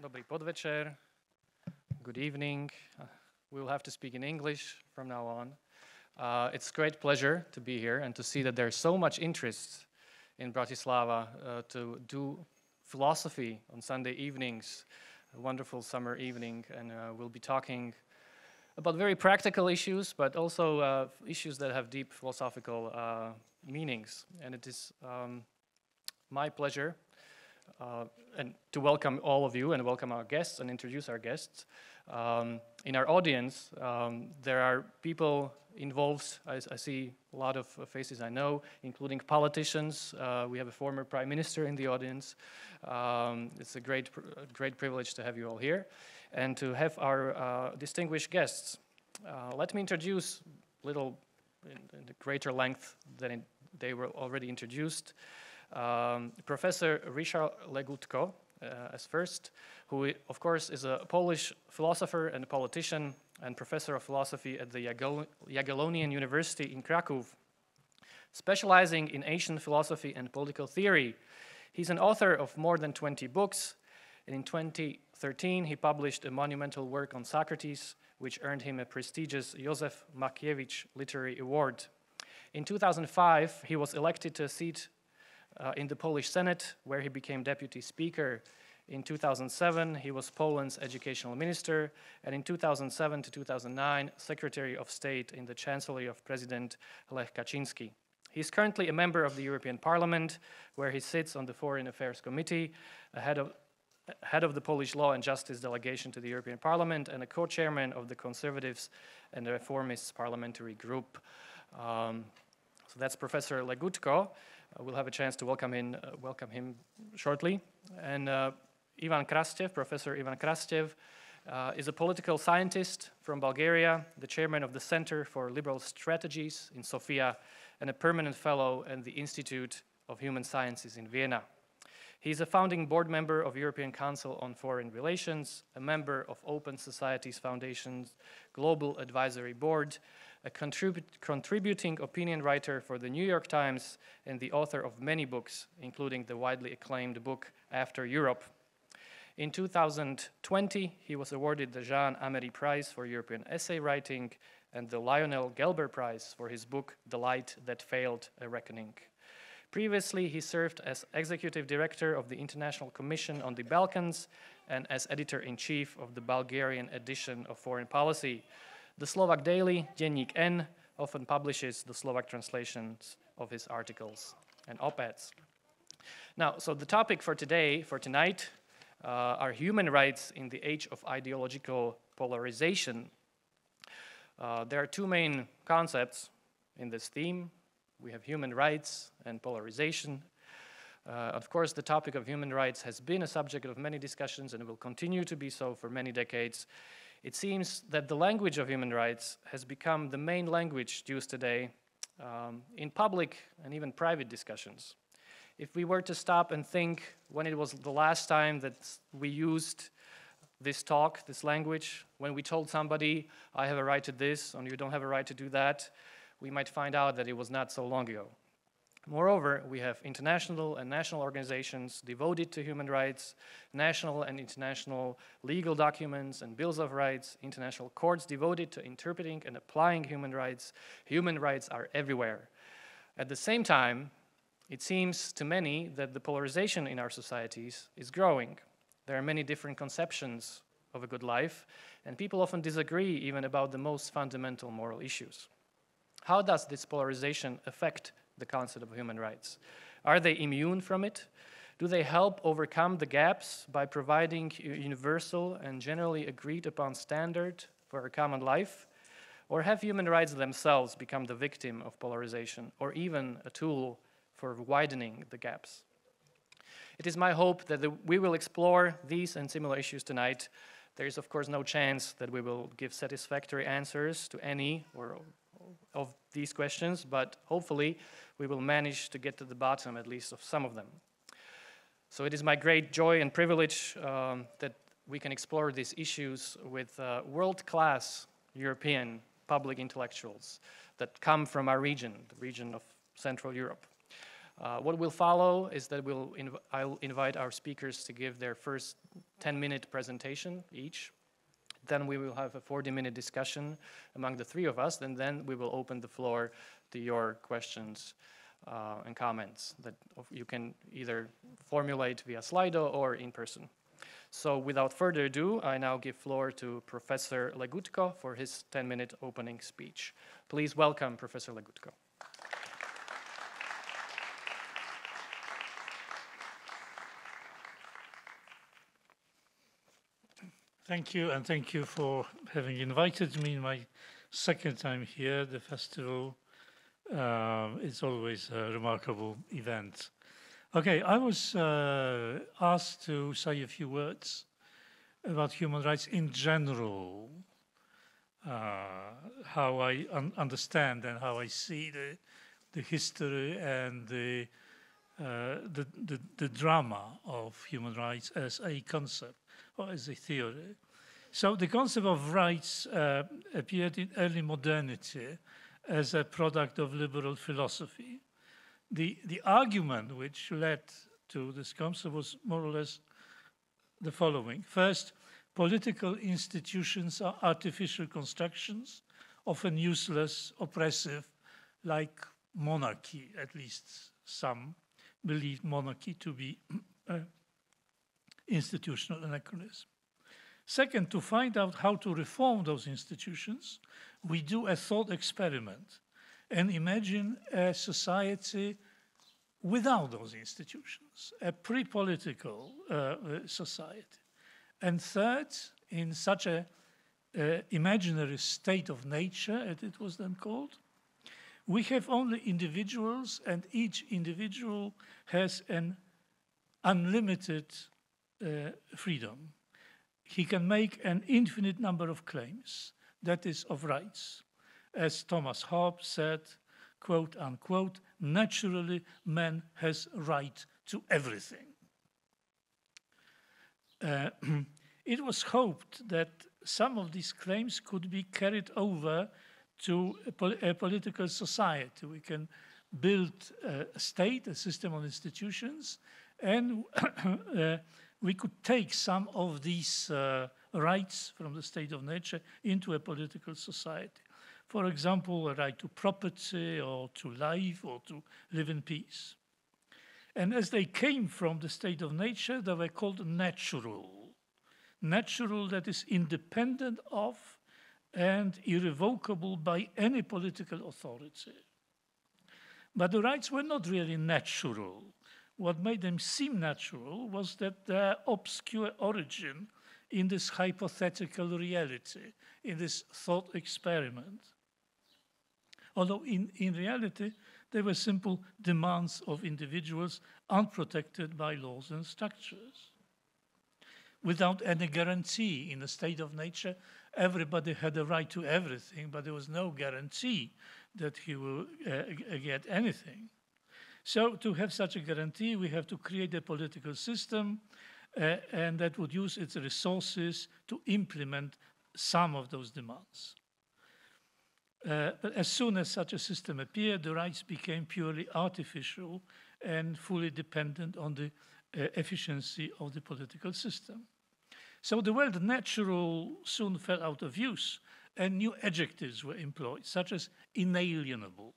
Dobrý podvečer. Good evening. We'll have to speak in English from now on. It's a great pleasure to be here and to see that there's so much interest in Bratislava to do philosophy on Sunday evenings, a wonderful summer evening, and we'll be talking about very practical issues, but also issues that have deep philosophical meanings. And it is my pleasure and to welcome all of you and welcome our guests and introduce our guests. In our audience, there are people involved. I see a lot of faces I know, including politicians. We have a former prime minister in the audience. It's a great privilege to have you all here and to have our distinguished guests. Let me introduce a little in the greater length than they were already introduced. Professor Ryszard Legutko, as first, who of course is a Polish philosopher and politician and professor of philosophy at the Jagiellonian University in Krakow, specializing in Asian philosophy and political theory. He's an author of more than 20 books, and in 2013 he published a monumental work on Socrates, which earned him a prestigious Józef Mackiewicz Literary Award. In 2005, he was elected to a seat in the Polish Senate, where he became deputy speaker. In 2007, he was Poland's educational minister, and in 2007 to 2009, secretary of state in the chancellery of President Lech Kaczynski. He's currently a member of the European Parliament, where he sits on the Foreign Affairs Committee, head of the Polish Law and Justice delegation to the European Parliament, and a co-chairman of the Conservatives and the Reformists parliamentary group. So that's Professor Legutko. We'll have a chance to welcome him shortly. And Professor Ivan Krastev, is a political scientist from Bulgaria, the chairman of the Center for Liberal Strategies in Sofia, and a permanent fellow at the Institute of Human Sciences in Vienna. He's a founding board member of European Council on Foreign Relations, a member of Open Societies Foundation's Global Advisory Board, a contributing opinion writer for the New York Times, and the author of many books, including the widely acclaimed book After Europe. In 2020, he was awarded the Jean Amery Prize for European Essay Writing and the Lionel Gelber Prize for his book The Light That Failed, A Reckoning. Previously, he served as executive director of the International Commission on the Balkans and as editor-in-chief of the Bulgarian edition of Foreign Policy. The Slovak daily, Denník N, often publishes the Slovak translations of his articles and op-eds. Now, so the topic for tonight, are human rights in the age of ideological polarization. There are two main concepts in this theme. We have human rights and polarization. Of course, the topic of human rights has been a subject of many discussions and will continue to be so for many decades. It seems that the language of human rights has become the main language used today in public and even private discussions. If we were to stop and think when it was the last time that we used this language, when we told somebody, I have a right to this, or you don't have a right to do that, we might find out that it was not so long ago. Moreover, we have international and national organizations devoted to human rights, national and international legal documents and bills of rights, international courts devoted to interpreting and applying human rights. Human rights are everywhere. At the same time, it seems to many that the polarization in our societies is growing. There are many different conceptions of a good life, and people often disagree even about the most fundamental moral issues. How does this polarization affect the concept of human rights? Are they immune from it? Do they help overcome the gaps by providing universal and generally agreed upon standard for a common life? Or have human rights themselves become the victim of polarization, or even a tool for widening the gaps? It is my hope that we will explore these and similar issues tonight. There is, of course, no chance that we will give satisfactory answers to any of these questions, but hopefully we will manage to get to the bottom at least of some of them. So it is my great joy and privilege that we can explore these issues with world-class European public intellectuals that come from our region, the region of Central Europe. What will follow is that I'll invite our speakers to give their first 10-minute presentation each. Then we will have a 40-minute discussion among the three of us, and then we will open the floor to your questions and comments that you can either formulate via Slido or in person. So without further ado, I now give floor to Professor Legutko for his 10-minute opening speech. Please welcome Professor Legutko. Thank you, and thank you for having invited me in my second time here. The festival is always a remarkable event. Okay, I was asked to say a few words about human rights in general, how I understand and how I see the history and the drama of human rights as a concept or as a theory. So the concept of rights appeared in early modernity as a product of liberal philosophy. The argument which led to this concept was more or less the following. First, political institutions are artificial constructions, often useless, oppressive, like monarchy. At least some believe monarchy to be institutional anachronism. Second, to find out how to reform those institutions, we do a thought experiment and imagine a society without those institutions, a pre-political society. And third, in such a imaginary state of nature, as it was then called, we have only individuals, and each individual has an unlimited freedom. He can make an infinite number of claims, that is, of rights. As Thomas Hobbes said, quote unquote, naturally man has right to everything. It was hoped that some of these claims could be carried over to a political society. We can build a state, a system of institutions, and we could take some of these rights from the state of nature into a political society. For example, a right to property or to life or to live in peace. And as they came from the state of nature, they were called natural. Natural, that is independent of and irrevocable by any political authority. But the rights were not really natural. What made them seem natural was that their obscure origin in this hypothetical reality, in this thought experiment. Although in reality, they were simple demands of individuals unprotected by laws and structures. Without any guarantee in a state of nature, everybody had a right to everything, but there was no guarantee that he will get anything. So to have such a guarantee, we have to create a political system and that would use its resources to implement some of those demands. But as soon as such a system appeared, the rights became purely artificial and fully dependent on the efficiency of the political system. So the word natural soon fell out of use, and new adjectives were employed, such as inalienable.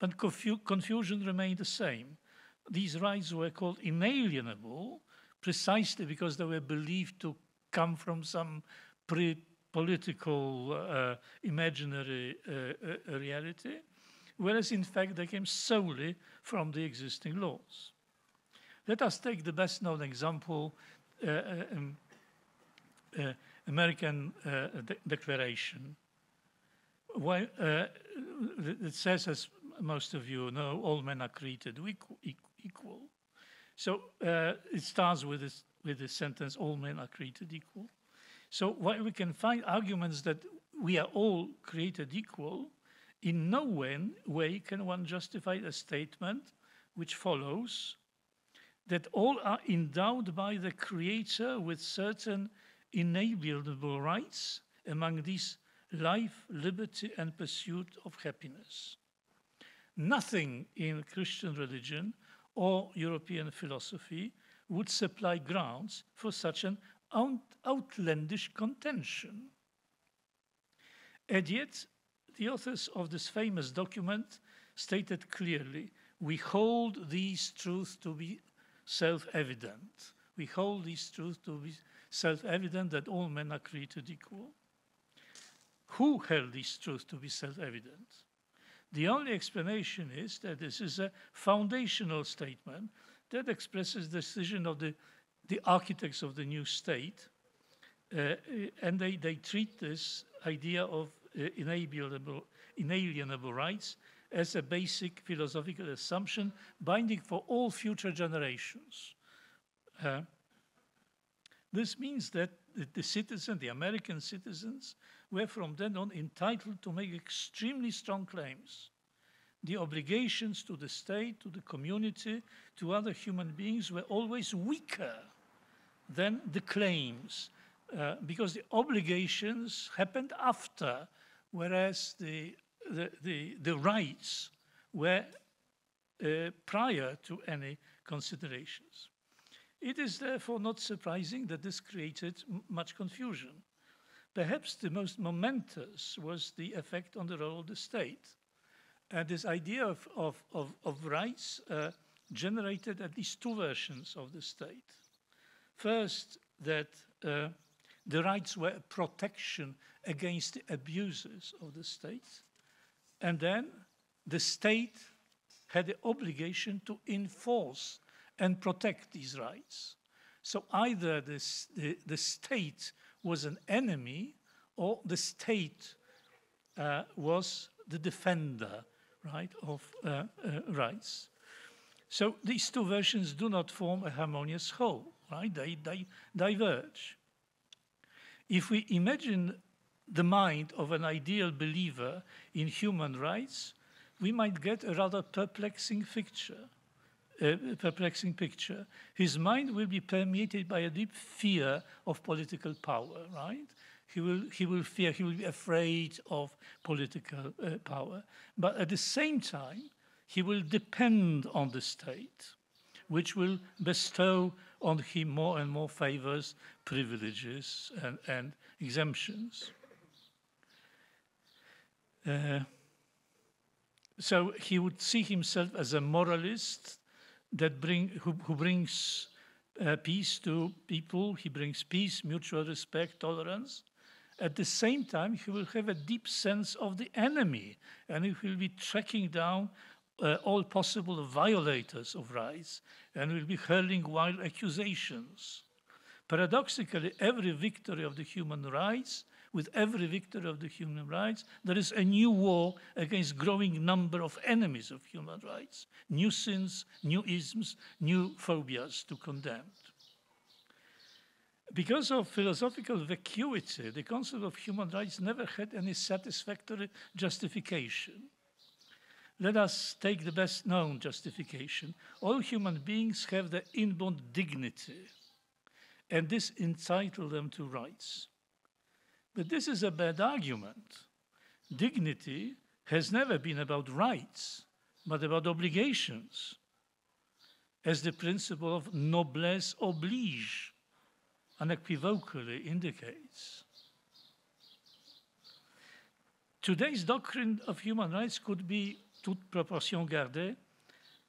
But confusion remained the same. These rights were called inalienable precisely because they were believed to come from some pre-political imaginary reality, whereas in fact they came solely from the existing laws. Let us take the best known example, American Declaration. Well, it says, as most of you know, all men are created equal. So it starts with the sentence, all men are created equal. So while we can find arguments that we are all created equal, in no way can one justify a statement which follows that all are endowed by the Creator with certain inalienable rights, among these life, liberty, and pursuit of happiness. Nothing in Christian religion or European philosophy would supply grounds for such an outlandish contention. And yet, the authors of this famous document stated clearly, we hold these truths to be self-evident. We hold these truths to be self-evident that all men are created equal. Who held these truths to be self-evident? The only explanation is that this is a foundational statement that expresses the decision of the architects of the new state, and they treat this idea of inalienable rights as a basic philosophical assumption binding for all future generations. This means that the American citizens, were from then on entitled to make extremely strong claims. The obligations to the state, to the community, to other human beings were always weaker than the claims, because the obligations happened after, whereas the rights were prior to any considerations. It is therefore not surprising that this created much confusion. Perhaps the most momentous was the effect on the role of the state. And this idea of rights generated at least two versions of the state. First, that the rights were a protection against the abuses of the state. And then the state had the obligation to enforce and protect these rights. So either the state was an enemy or the state was the defender, right, of rights. So these two versions do not form a harmonious whole, right? They diverge. If we imagine the mind of an ideal believer in human rights, we might get a rather perplexing picture. His mind will be permeated by a deep fear of political power, right? He will be afraid of political power. But at the same time, he will depend on the state, which will bestow on him more and more favors, privileges, and exemptions. So he would see himself as a moralist who brings peace to people. He brings peace, mutual respect, tolerance. At the same time, he will have a deep sense of the enemy, and he will be tracking down all possible violators of rights, and will be hurling wild accusations. Paradoxically, every victory of the human rights, with every victory of the human rights, there is a new war against growing number of enemies of human rights, new sins, new isms, new phobias to condemn. Because of philosophical vacuity, the concept of human rights never had any satisfactory justification. Let us take the best known justification. All human beings have their inborn dignity, and this entitles them to rights. But this is a bad argument. Dignity has never been about rights, but about obligations, as the principle of noblesse oblige unequivocally indicates. Today's doctrine of human rights could be, toute proportion gardée,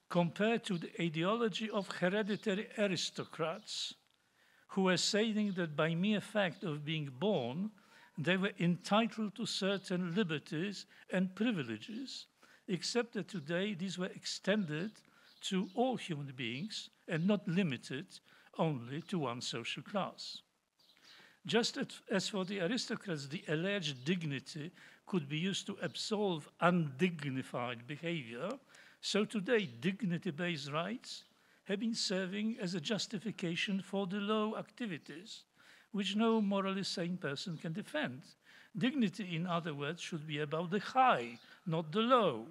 compared to the ideology of hereditary aristocrats who were saying that by mere fact of being born, they were entitled to certain liberties and privileges, except that today these were extended to all human beings and not limited only to one social class. Just as for the aristocrats, the alleged dignity could be used to absolve undignified behavior, so today dignity-based rights have been serving as a justification for the low activities, which no morally sane person can defend. Dignity, in other words, should be about the high, not the low.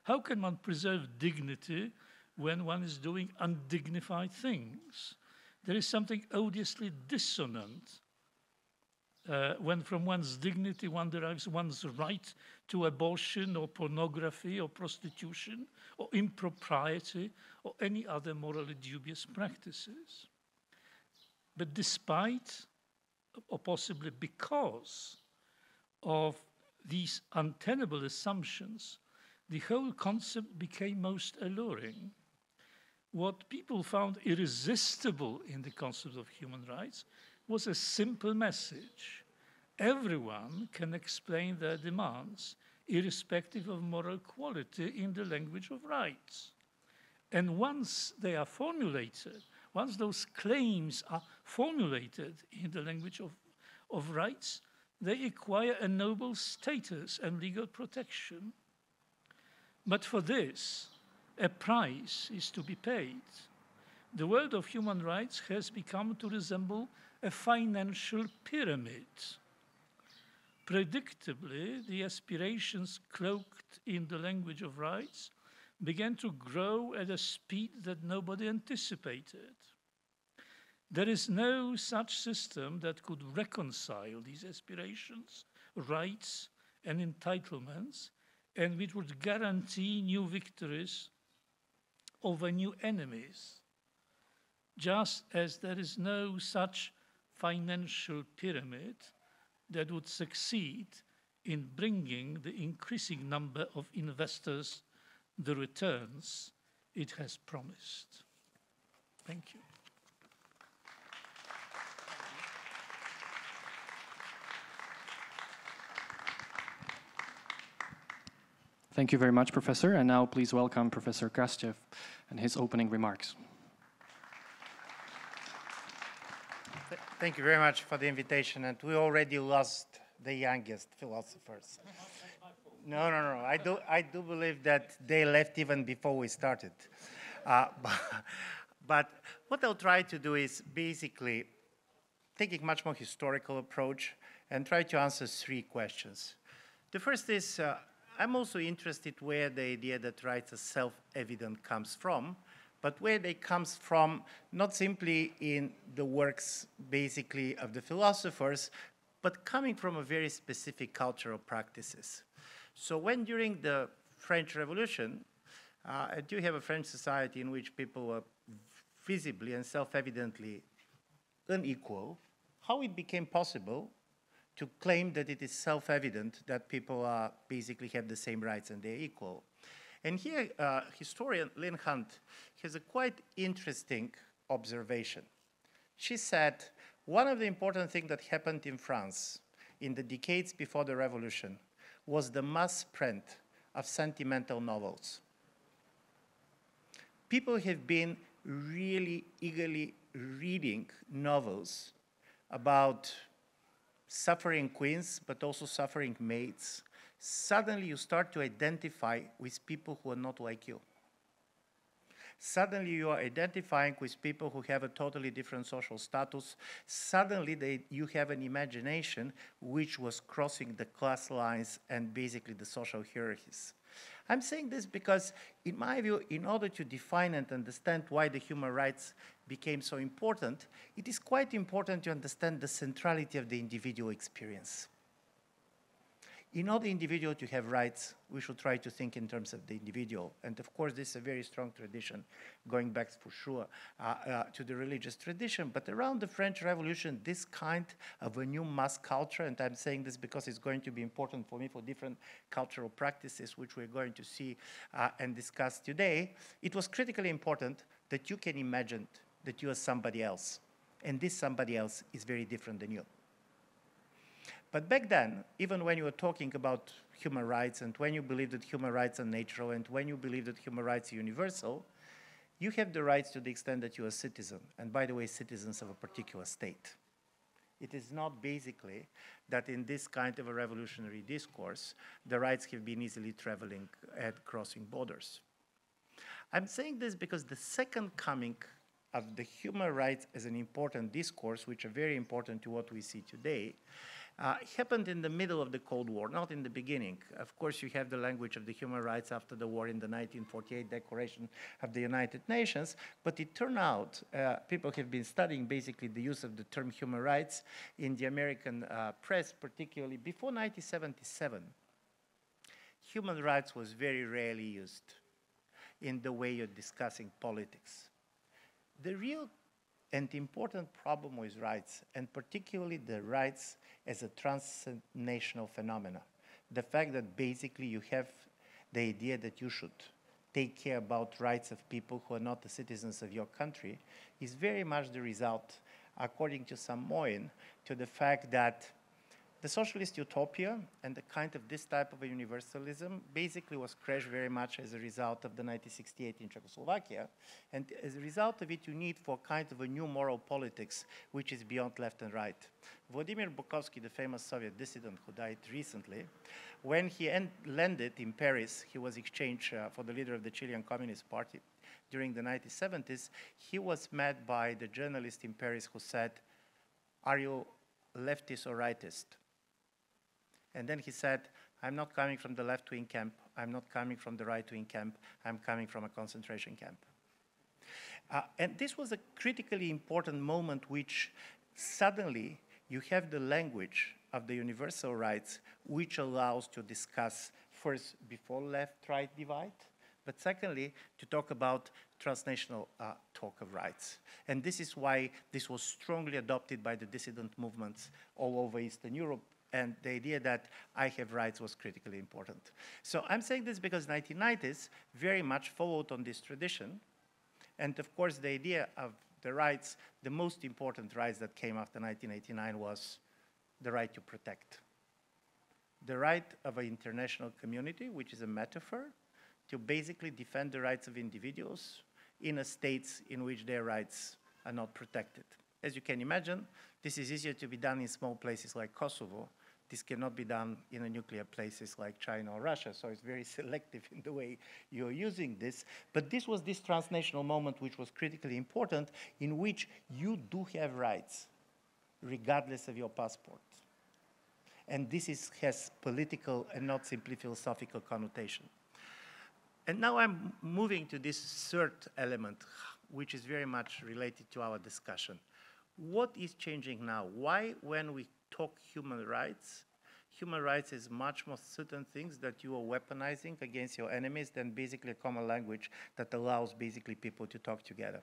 How can one preserve dignity when one is doing undignified things? There is something odiously dissonant when from one's dignity one derives one's right to abortion or pornography or prostitution or impropriety or any other morally dubious practices. But despite, or possibly because of these untenable assumptions, the whole concept became most alluring. What people found irresistible in the concept of human rights was a simple message. Everyone can explain their demands, irrespective of moral quality, in the language of rights. And once they are formulated, once those claims are formulated in the language of rights, they acquire a noble status and legal protection. But for this, a price is to be paid. The world of human rights has become to resemble a financial pyramid. Predictably, the aspirations cloaked in the language of rights began to grow at a speed that nobody anticipated. There is no such system that could reconcile these aspirations, rights, and entitlements, and which would guarantee new victories over new enemies, just as there is no such financial pyramid that would succeed in bringing the increasing number of investors the returns it has promised. Thank you. Thank you very much, Professor. And now please welcome Professor Krastev and his opening remarks. Thank you very much for the invitation. And we already lost the youngest philosophers. No. I do believe that they left even before we started. But what I'll try to do is basically take a much more historical approach and try to answer three questions. The first is, I'm also interested where the idea that rights are self-evident comes from, but where they comes from not simply in the works basically of the philosophers, but coming from a very specific cultural practices. So when during the French Revolution, I do have a French society in which people were visibly and self-evidently unequal, how it became possible to claim that it is self-evident that people basically have the same rights and they're equal. And here, historian Lynn Hunt has a quite interesting observation. She said, one of the important things that happened in France in the decades before the revolution was the mass print of sentimental novels. People have been really eagerly reading novels about suffering queens, but also suffering maids. Suddenly you start to identify with people who are not like you. Suddenly you are identifying with people who have a totally different social status. Suddenly you have an imagination which was crossing the class lines and basically the social hierarchies. I'm saying this because, in my view, in order to define and understand why the human rights became so important, it is quite important to understand the centrality of the individual experience. In order for the individual to have rights, we should try to think in terms of the individual. And of course, this is a very strong tradition, going back for sure to the religious tradition. But around the French Revolution, this kind of a new mass culture, and I'm saying this because it's going to be important for me for different cultural practices, which we're going to see and discuss today, it was critically important that you can imagine that you are somebody else. And this somebody else is very different than you. But back then, even when you were talking about human rights and when you believe that human rights are natural and when you believe that human rights are universal, you have the rights to the extent that you're a citizen. And by the way, citizens of a particular state. It is not basically that in this kind of a revolutionary discourse, the rights have been easily traveling and crossing borders. I'm saying this because the second coming of the human rights as an important discourse, which are very important to what we see today, happened in the middle of the Cold War, not in the beginning. Of course, you have the language of the human rights after the war in the 1948 Declaration of the United Nations, but it turned out, people have been studying basically the use of the term human rights in the American press, particularly before 1977. Human rights was very rarely used in the way you're discussing politics. The real and important problem with rights, and particularly the rights as a transnational phenomena, the fact that basically you have the idea that you should take care about rights of people who are not the citizens of your country, is very much the result, according to Samoin, to the fact that the socialist utopia and the kind of this type of a universalism basically was crashed very much as a result of the 1968 in Czechoslovakia. And as a result of it, you need for kind of a new moral politics, which is beyond left and right. Vladimir Bukovsky, the famous Soviet dissident who died recently, when he landed in Paris, he was exchanged for the leader of the Chilean Communist Party during the 1970s. He was met by the journalist in Paris who said, "Are you leftist or rightist?" And then he said, "I'm not coming from the left-wing camp. I'm not coming from the right-wing camp. I'm coming from a concentration camp." And this was a critically important moment which suddenly you have the language of the universal rights which allows to discuss first before left-right divide, but secondly to talk about transnational talk of rights. And this is why this was strongly adopted by the dissident movements all over Eastern Europe, and the idea that I have rights was critically important. So I'm saying this because 1990s very much followed on this tradition. And of course, the idea of the rights, the most important rights that came after 1989 was the right to protect. The right of an international community, which is a metaphor, to basically defend the rights of individuals in a states in which their rights are not protected. As you can imagine, this is easier to be done in small places like Kosovo. This cannot be done in a nuclear places like China or Russia, so it's very selective in the way you're using this. But this was this transnational moment which was critically important, in which you do have rights, regardless of your passport. And this has political and not simply philosophical connotation. And now I'm moving to this third element, which is very much related to our discussion. What is changing now? Why, when we talk human rights is much more certain things that you are weaponizing against your enemies than basically a common language that allows basically people to talk together.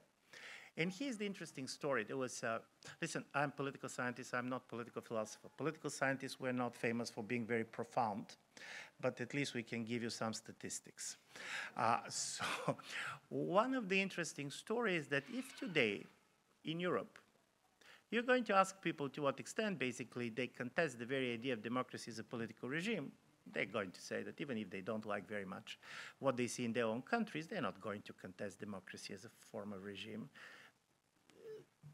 And here's the interesting story. There was, listen, I'm a political scientist, I'm not a political philosopher. Political scientists were not famous for being very profound, but at least we can give you some statistics. So one of the interesting stories is that if today in Europe, you're going to ask people to what extent basically they contest the very idea of democracy as a political regime, they're going to say that even if they don't like very much what they see in their own countries, they're not going to contest democracy as a form of regime.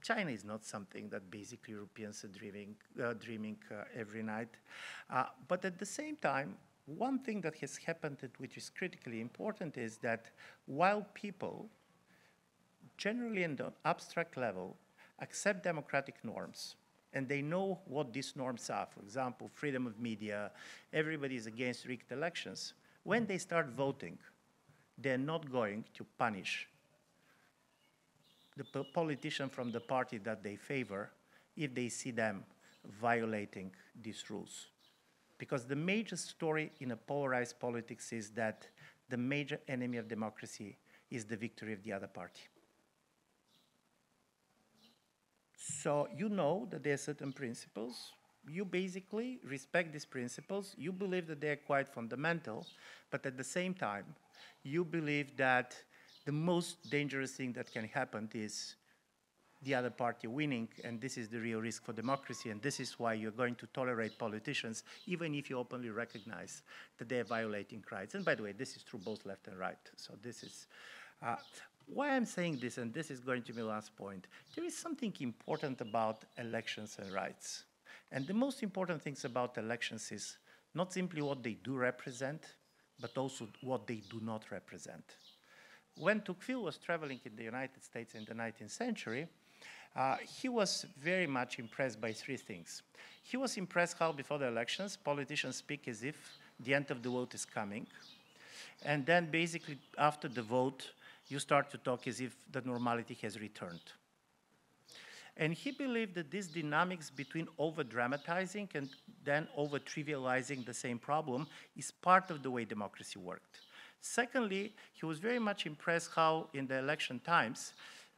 China is not something that basically Europeans are dreaming every night. But at the same time, one thing that has happened which is critically important is that while people generally on the abstract level accept democratic norms, and they know what these norms are, for example, freedom of media, everybody is against rigged elections, when they start voting, they're not going to punish the politician from the party that they favor if they see them violating these rules. Because the major story in a polarized politics is that the major enemy of democracy is the victory of the other party. So you know that there are certain principles. You basically respect these principles. You believe that they are quite fundamental, but at the same time, you believe that the most dangerous thing that can happen is the other party winning, and this is the real risk for democracy, and this is why you're going to tolerate politicians, even if you openly recognize that they're violating rights. And by the way, this is true both left and right. So this is why I'm saying this, and this is going to be the last point. There is something important about elections and rights. And the most important things about elections is not simply what they do represent, but also what they do not represent. When Tocqueville was traveling in the United States in the 19th century, he was very much impressed by three things. He was impressed how before the elections, politicians speak as if the end of the vote is coming. And then basically after the vote, you start to talk as if the normality has returned. And he believed that this dynamics between over-dramatizing and then over-trivializing the same problem is part of the way democracy worked. Secondly, he was very much impressed how in the election times,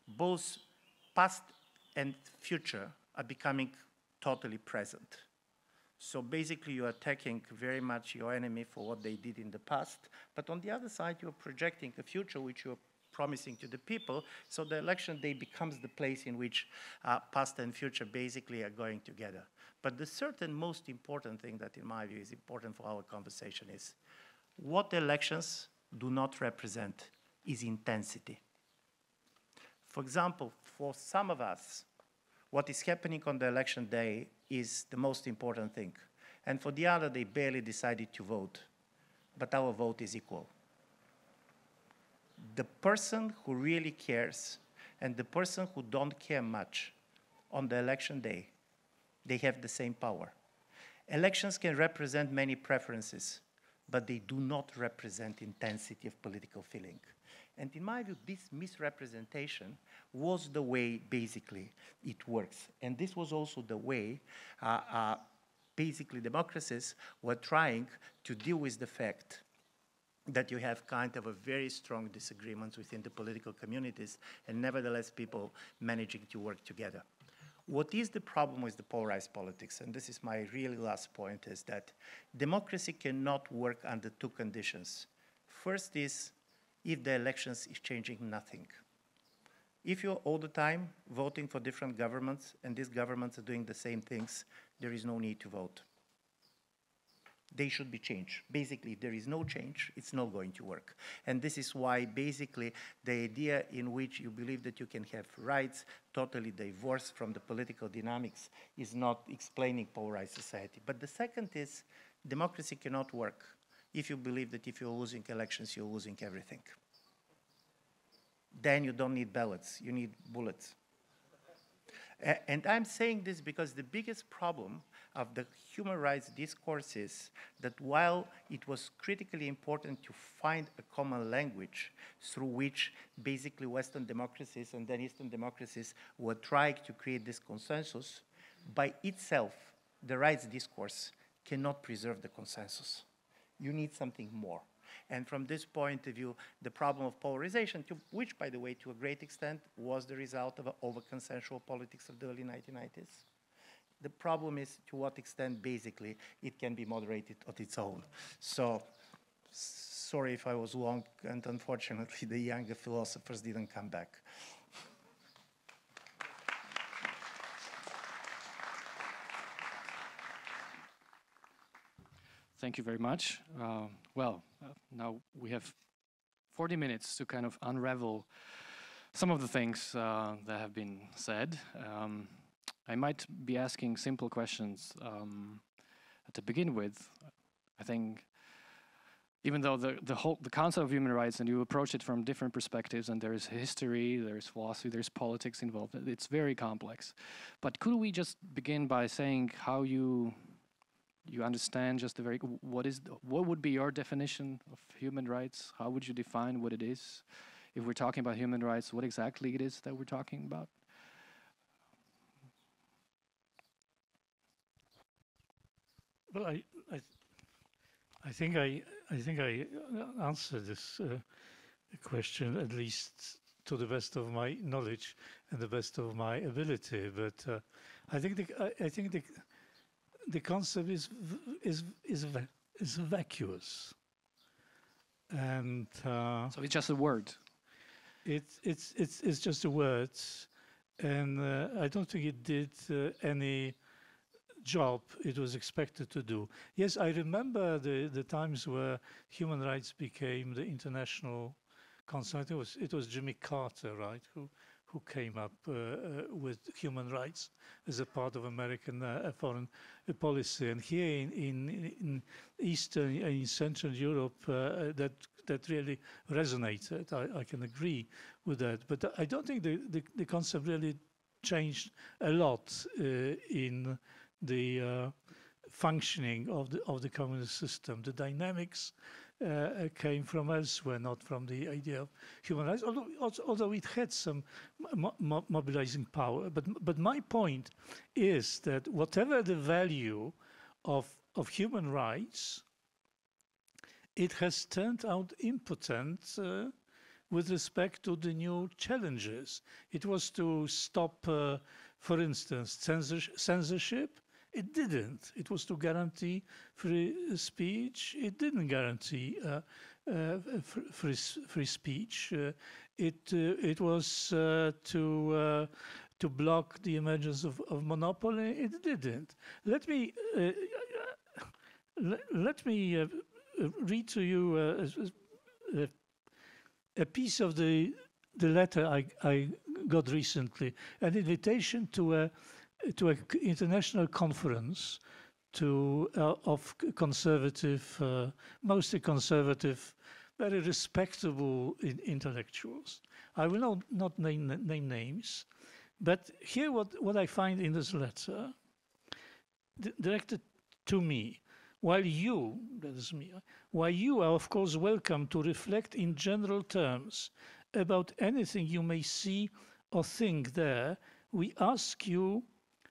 both past and future are becoming totally present. So basically you're attacking very much your enemy for what they did in the past, but on the other side you're projecting a future which you're promising to the people, so the election day becomes the place in which past and future basically are going together. But the certain most important thing that in my view is important for our conversation is what elections do not represent is intensity. For example, for some of us, what is happening on the election day is the most important thing. And for the other, they barely decided to vote, but our vote is equal. The person who really cares and the person who don't care much on the election day, they have the same power. Elections can represent many preferences, but they do not represent intensity of political feeling. And in my view, this misrepresentation was the way, basically, it works. And this was also the way, basically, democracies were trying to deal with the fact that you have kind of a very strong disagreements within the political communities, and nevertheless, people managing to work together. What is the problem with the polarized politics, and this is my really last point, is that democracy cannot work under two conditions. First is if the elections is changing nothing. If you're all the time voting for different governments and these governments are doing the same things, there is no need to vote. They should be changed. Basically, if there is no change, it's not going to work. And this is why basically the idea in which you believe that you can have rights totally divorced from the political dynamics is not explaining polarized society. But the second is democracy cannot work if you believe that if you're losing elections, you're losing everything. Then you don't need ballots, you need bullets. And I'm saying this because the biggest problem of the human rights discourse is that while it was critically important to find a common language through which basically Western democracies and then Eastern democracies were trying to create this consensus, by itself, the rights discourse cannot preserve the consensus. You need something more. And from this point of view, the problem of polarization, which, by the way, to a great extent, was the result of over-consensual politics of the early 1990s. The problem is to what extent, basically, it can be moderated on its own. So, sorry if I was long, and unfortunately, the younger philosophers didn't come back. Thank you very much. Now we have 40 minutes to kind of unravel some of the things that have been said. I might be asking simple questions to begin with. I think even though the concept of human rights, and you approach it from different perspectives, and there's history, there's philosophy, there's politics involved, it's very complex. But could we just begin by saying how you understand just what would be your definition of human rights? How would you define what it is? If we're talking about human rights, what exactly it is that we're talking about? Well, I think I answered this question, at least to the best of my knowledge and the best of my ability. But I think the concept is vacuous, and so it's just a word. It's just a word, and I don't think it did any job it was expected to do. Yes, I remember the times where human rights became the international concept. It was Jimmy Carter, right, who came up with human rights as a part of American foreign policy. And here in Eastern and in Central Europe, that really resonated. I can agree with that. But I don't think the concept really changed a lot in the functioning of the communist system. The dynamics came from elsewhere, not from the idea of human rights, although it had some mobilizing power. But my point is that whatever the value of human rights, it has turned out impotent with respect to the new challenges. It was to stop, for instance, censorship. It didn't. It was to guarantee free speech. It didn't guarantee free speech. It was to block the emergence of monopoly. It didn't. Let me read to you a piece of the letter I got recently, an invitation to an international conference of conservative, mostly conservative, very respectable intellectuals. I will not name names, but here what I find in this letter, directed to me. While you, that is me, while you are of course welcome to reflect in general terms about anything you may see or think there, we ask you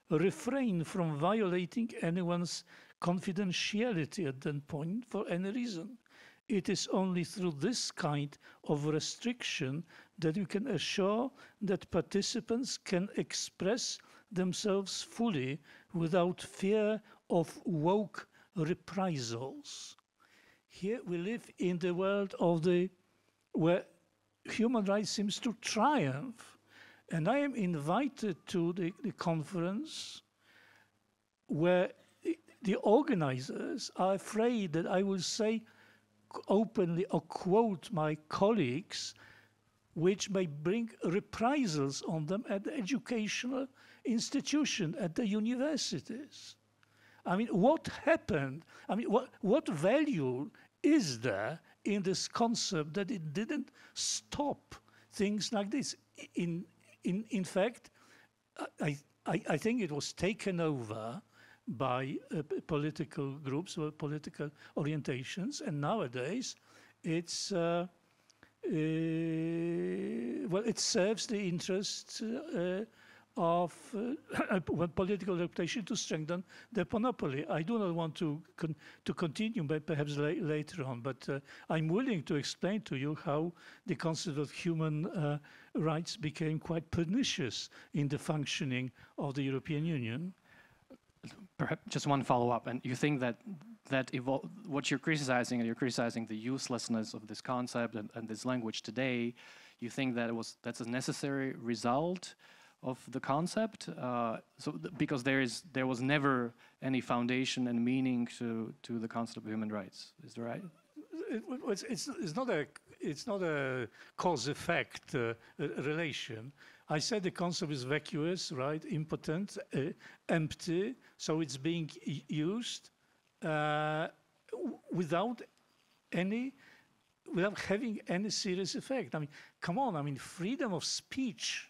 refrain from violating anyone's confidentiality at that point for any reason. It is only through this kind of restriction that we can assure that participants can express themselves fully without fear of woke reprisals. Here we live in the world of where human rights seems to triumph. And I am invited to the conference where the organizers are afraid that I will say openly or quote my colleagues, which may bring reprisals on them at the educational institution, at the universities. I mean, what happened? I mean, what value is there in this concept that it didn't stop things like this? In fact, I think it was taken over by political groups or political orientations, and nowadays it's well, it serves the interests of political reputation to strengthen the monopoly. I do not want to continue, but perhaps later on. But I'm willing to explain to you how the concept of human rights became quite pernicious in the functioning of the European Union. Perhaps just one follow-up, and you think that what you're criticizing, and you're criticizing the uselessness of this concept and this language today. You think that that's a necessary result of the concept, because there was never any foundation and meaning to the concept of human rights. Is that right? It's not a cause-effect relation. I said the concept is vacuous, right? Impotent, empty. So it's being used without having any serious effect. I mean, come on. I mean, freedom of speech,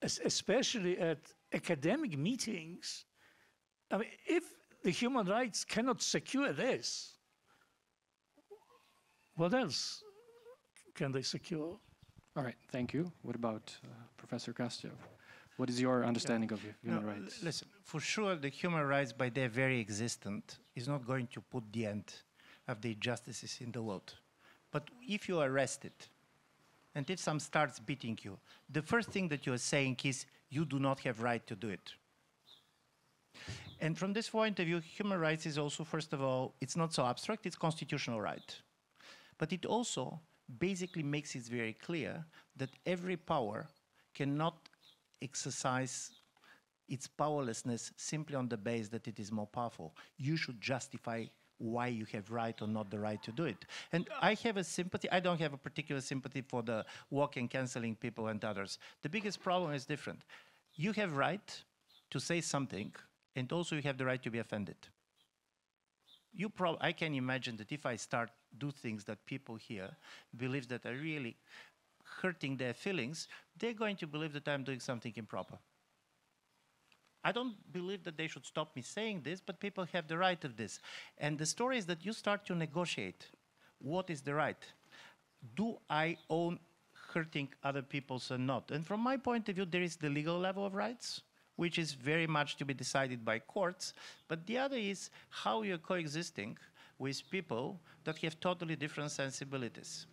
especially at academic meetings. I mean, if the human rights cannot secure this, what else can they secure? All right, thank you. What about Professor Krastev? What is your understanding of human rights? Listen, for sure, the human rights, by their very existence, is not going to put the end of the injustices in the world. But if you are arrested, and if some starts beating you, the first thing that you are saying is, you do not have right to do it. And from this point of view, human rights is also, first of all, it's not so abstract, it's constitutional right. But it also basically makes it very clear that every power cannot exercise its powerlessness simply on the basis that it is more powerful. You should justify why you have right or not the right to do it. And I have a sympathy, I don't have a particular sympathy for the walk and canceling people and others. The biggest problem is different. You have right to say something, and also you have the right to be offended. I can imagine that if I start do things that people here believe that are really hurting their feelings, they're going to believe that I'm doing something improper. I don't believe that they should stop me saying this, but people have the right of this. And the story is that you start to negotiate. What is the right? Do I own hurting other people or not? And from my point of view, there is the legal level of rights, which is very much to be decided by courts. But the other is how you're coexisting with people that have totally different sensibilities.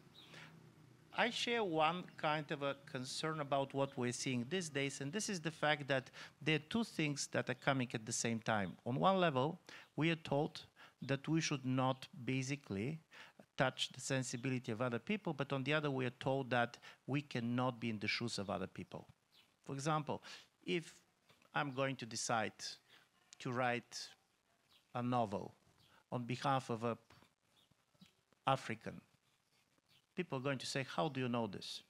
I share one kind of a concern about what we're seeing these days, and this is the fact that there are two things that are coming at the same time. On one level, we are told that we should not basically touch the sensibility of other people, but on the other, we are told that we cannot be in the shoes of other people. For example, if I'm going to decide to write a novel on behalf of an African, people are going to say, how do you know this?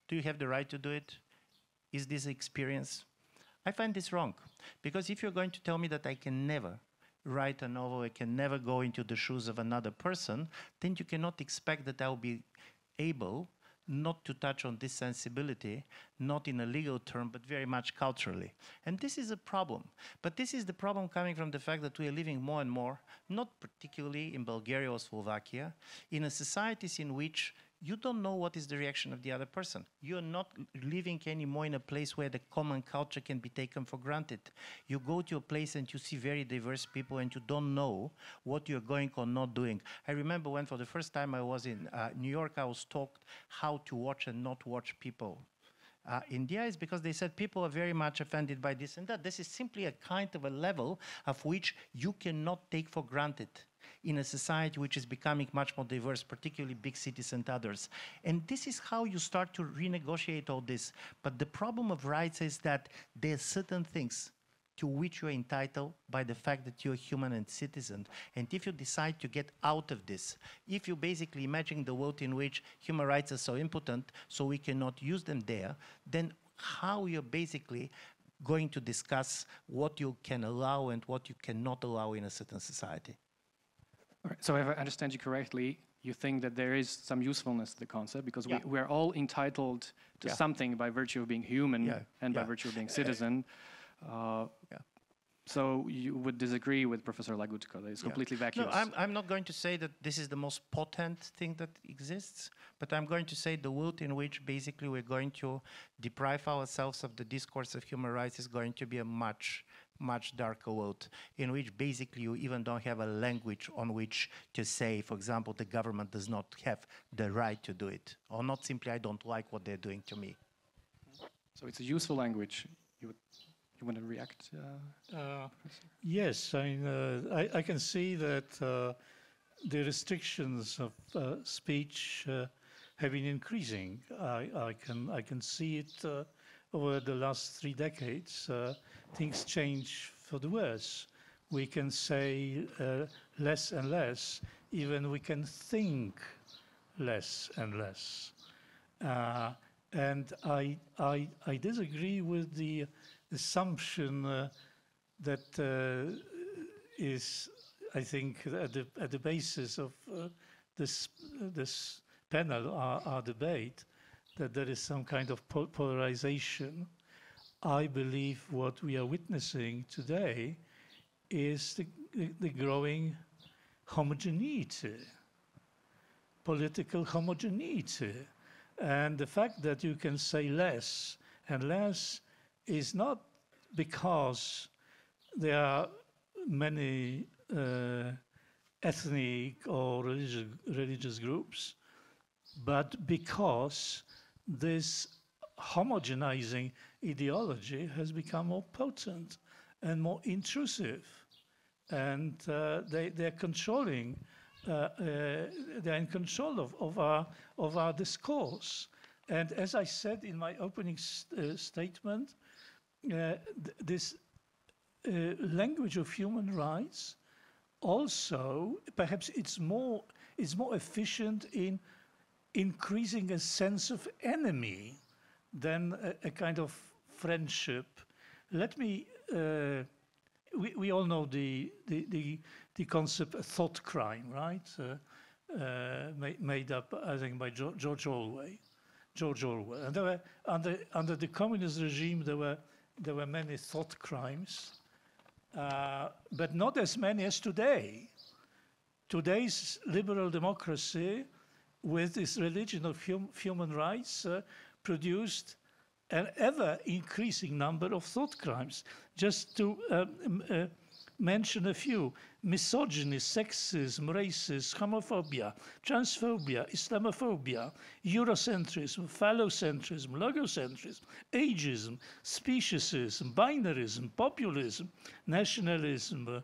Do you have the right to do it? Is this experience? I find this wrong, because if you're going to tell me that I can never write a novel, I can never go into the shoes of another person, then you cannot expect that I'll be able not to touch on this sensibility, not in a legal term, but very much culturally. And this is a problem. But this is the problem coming from the fact that we are living more and more, not particularly in Bulgaria or Slovakia, in a societies in which you don't know what is the reaction of the other person. You're not living anymore in a place where the common culture can be taken for granted. You go to a place and you see very diverse people and you don't know what you're going or not doing. I remember when for the first time I was in New York, I was taught how to watch and not watch people. India is because they said people are very much offended by this and that. This is simply a kind of a level of which you cannot take for granted in a society which is becoming much more diverse, particularly big cities and others. And this is how you start to renegotiate all this. But the problem of rights is that there are certain things to which you are entitled by the fact that you're a human and citizen. And if you decide to get out of this, if you basically imagine the world in which human rights are so important, so we cannot use them there, then how you're basically going to discuss what you can allow and what you cannot allow in a certain society. All right. So if I understand you correctly, you think that there is some usefulness to the concept because we're all entitled to something by virtue of being human and by virtue of being citizen. So you would disagree with Professor Legutko, that it's completely vacuous. No, I'm not going to say that this is the most potent thing that exists, but I'm going to say the world in which basically we're going to deprive ourselves of the discourse of human rights is going to be a much darker world, in which basically you even don't have a language on which to say, for example, the government does not have the right to do it, or not simply I don't like what they're doing to me. So it's a useful language. You want to react? Yes, I can see that the restrictions of speech have been increasing. I can see it over the last 3 decades. Things change for the worse. We can say less and less. Even we can think less and less. And I disagree with the assumption that is, I think, at the basis of this panel, our debate, that there is some kind of polarization. I believe what we are witnessing today is the growing homogeneity, political homogeneity. And the fact that you can say less and less is not because there are many ethnic or religious groups, but because this homogenizing ideology has become more potent and more intrusive. And they're controlling, they're in control of our discourse. And as I said in my opening statement, this language of human rights also, perhaps it's more efficient in increasing a sense of enemy than a kind of friendship. Let me, we all know the concept of thought crime, right? Made up, I think, by George Orwell. And there were, under the communist regime, there were there were many thought crimes, but not as many as today. Today's liberal democracy, with its religion of human rights, produced an ever-increasing number of thought crimes. Just to mention a few: misogyny, sexism, racism, homophobia, transphobia, Islamophobia, Eurocentrism, phallocentrism, logocentrism, ageism, speciesism, binarism, populism, nationalism,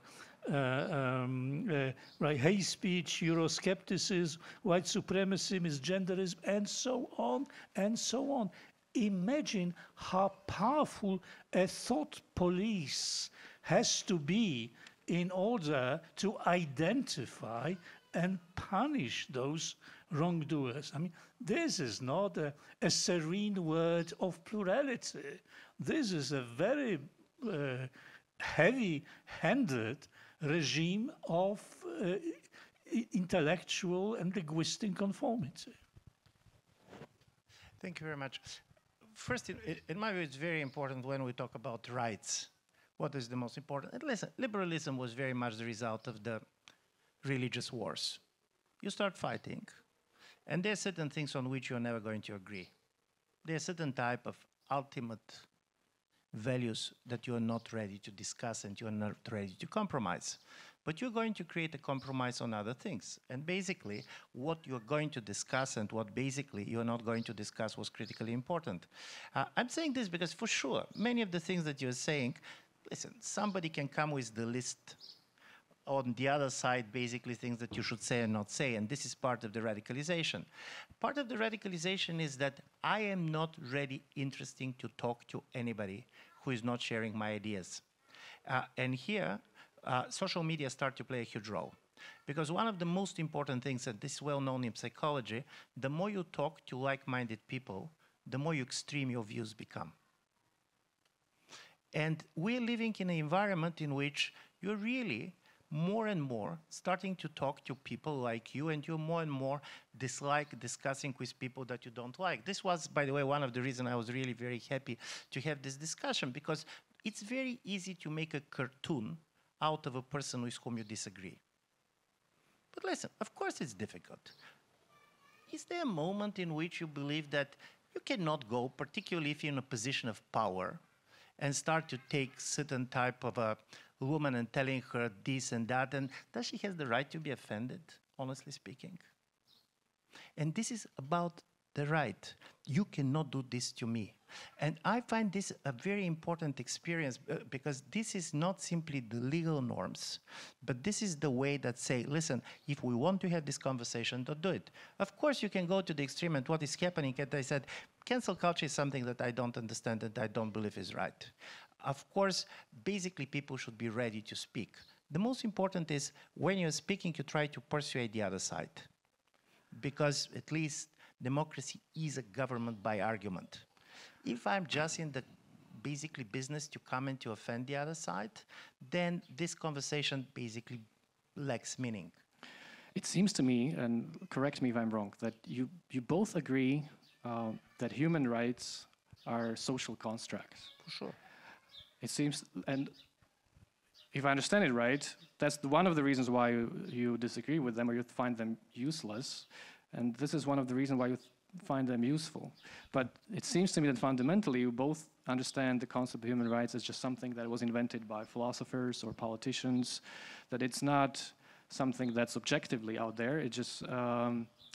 hate speech, Euroscepticism, white supremacy, misgenderism, and so on, and so on. Imagine how powerful a thought police has to be in order to identify and punish those wrongdoers. I mean, this is not a serene word of plurality. This is a very heavy-handed regime of intellectual and linguistic conformity. Thank you very much. First, in my view, it's very important when we talk about rights. What is the most important? And listen, liberalism was very much the result of the religious wars. You start fighting, and there are certain things on which you're never going to agree. There are certain type of ultimate values that you are not ready to discuss and you are not ready to compromise. But you're going to create a compromise on other things. And basically, what you're going to discuss and what basically you're not going to discuss was critically important. I'm saying this because for sure, many of the things that you're saying, listen, somebody can come with the list on the other side, basically things that you should say and not say, and this is part of the radicalization. Part of the radicalization is that I am not really interested to talk to anybody who is not sharing my ideas. And here, social media start to play a huge role. Because one of the most important things, and this is well known in psychology, the more you talk to like-minded people, the more extreme your views become. And we're living in an environment in which you're really more and more starting to talk to people like you, and you more and more dislike discussing with people that you don't like. This was, by the way, one of the reasons I was really very happy to have this discussion, because it's very easy to make a cartoon out of a person with whom you disagree. But listen, of course it's difficult. Is there a moment in which you believe that you cannot go, particularly if you're in a position of power, and start to take certain type of a woman and telling her this and that, and does she have the right to be offended, honestly speaking? And this is about the right. You cannot do this to me. And I find this a very important experience because this is not simply the legal norms, but this is the way that say, listen, if we want to have this conversation, don't do it. Of course, you can go to the extreme, and what is happening, as I said, cancel culture is something that I don't understand and I don't believe is right. Of course, basically people should be ready to speak. The most important is when you're speaking, you try to persuade the other side. Because at least democracy is a government by argument. If I'm just in the basically business to come and to offend the other side, then this conversation basically lacks meaning. It seems to me, and correct me if I'm wrong, that you both agree that human rights are social constructs. For sure. It seems, and if I understand it right, that's one of the reasons why you disagree with them or you find them useless. And this is one of the reasons why you find them useful. But it seems to me that fundamentally you both understand the concept of human rights as just something that was invented by philosophers or politicians, that it's not something that's objectively out there. It just,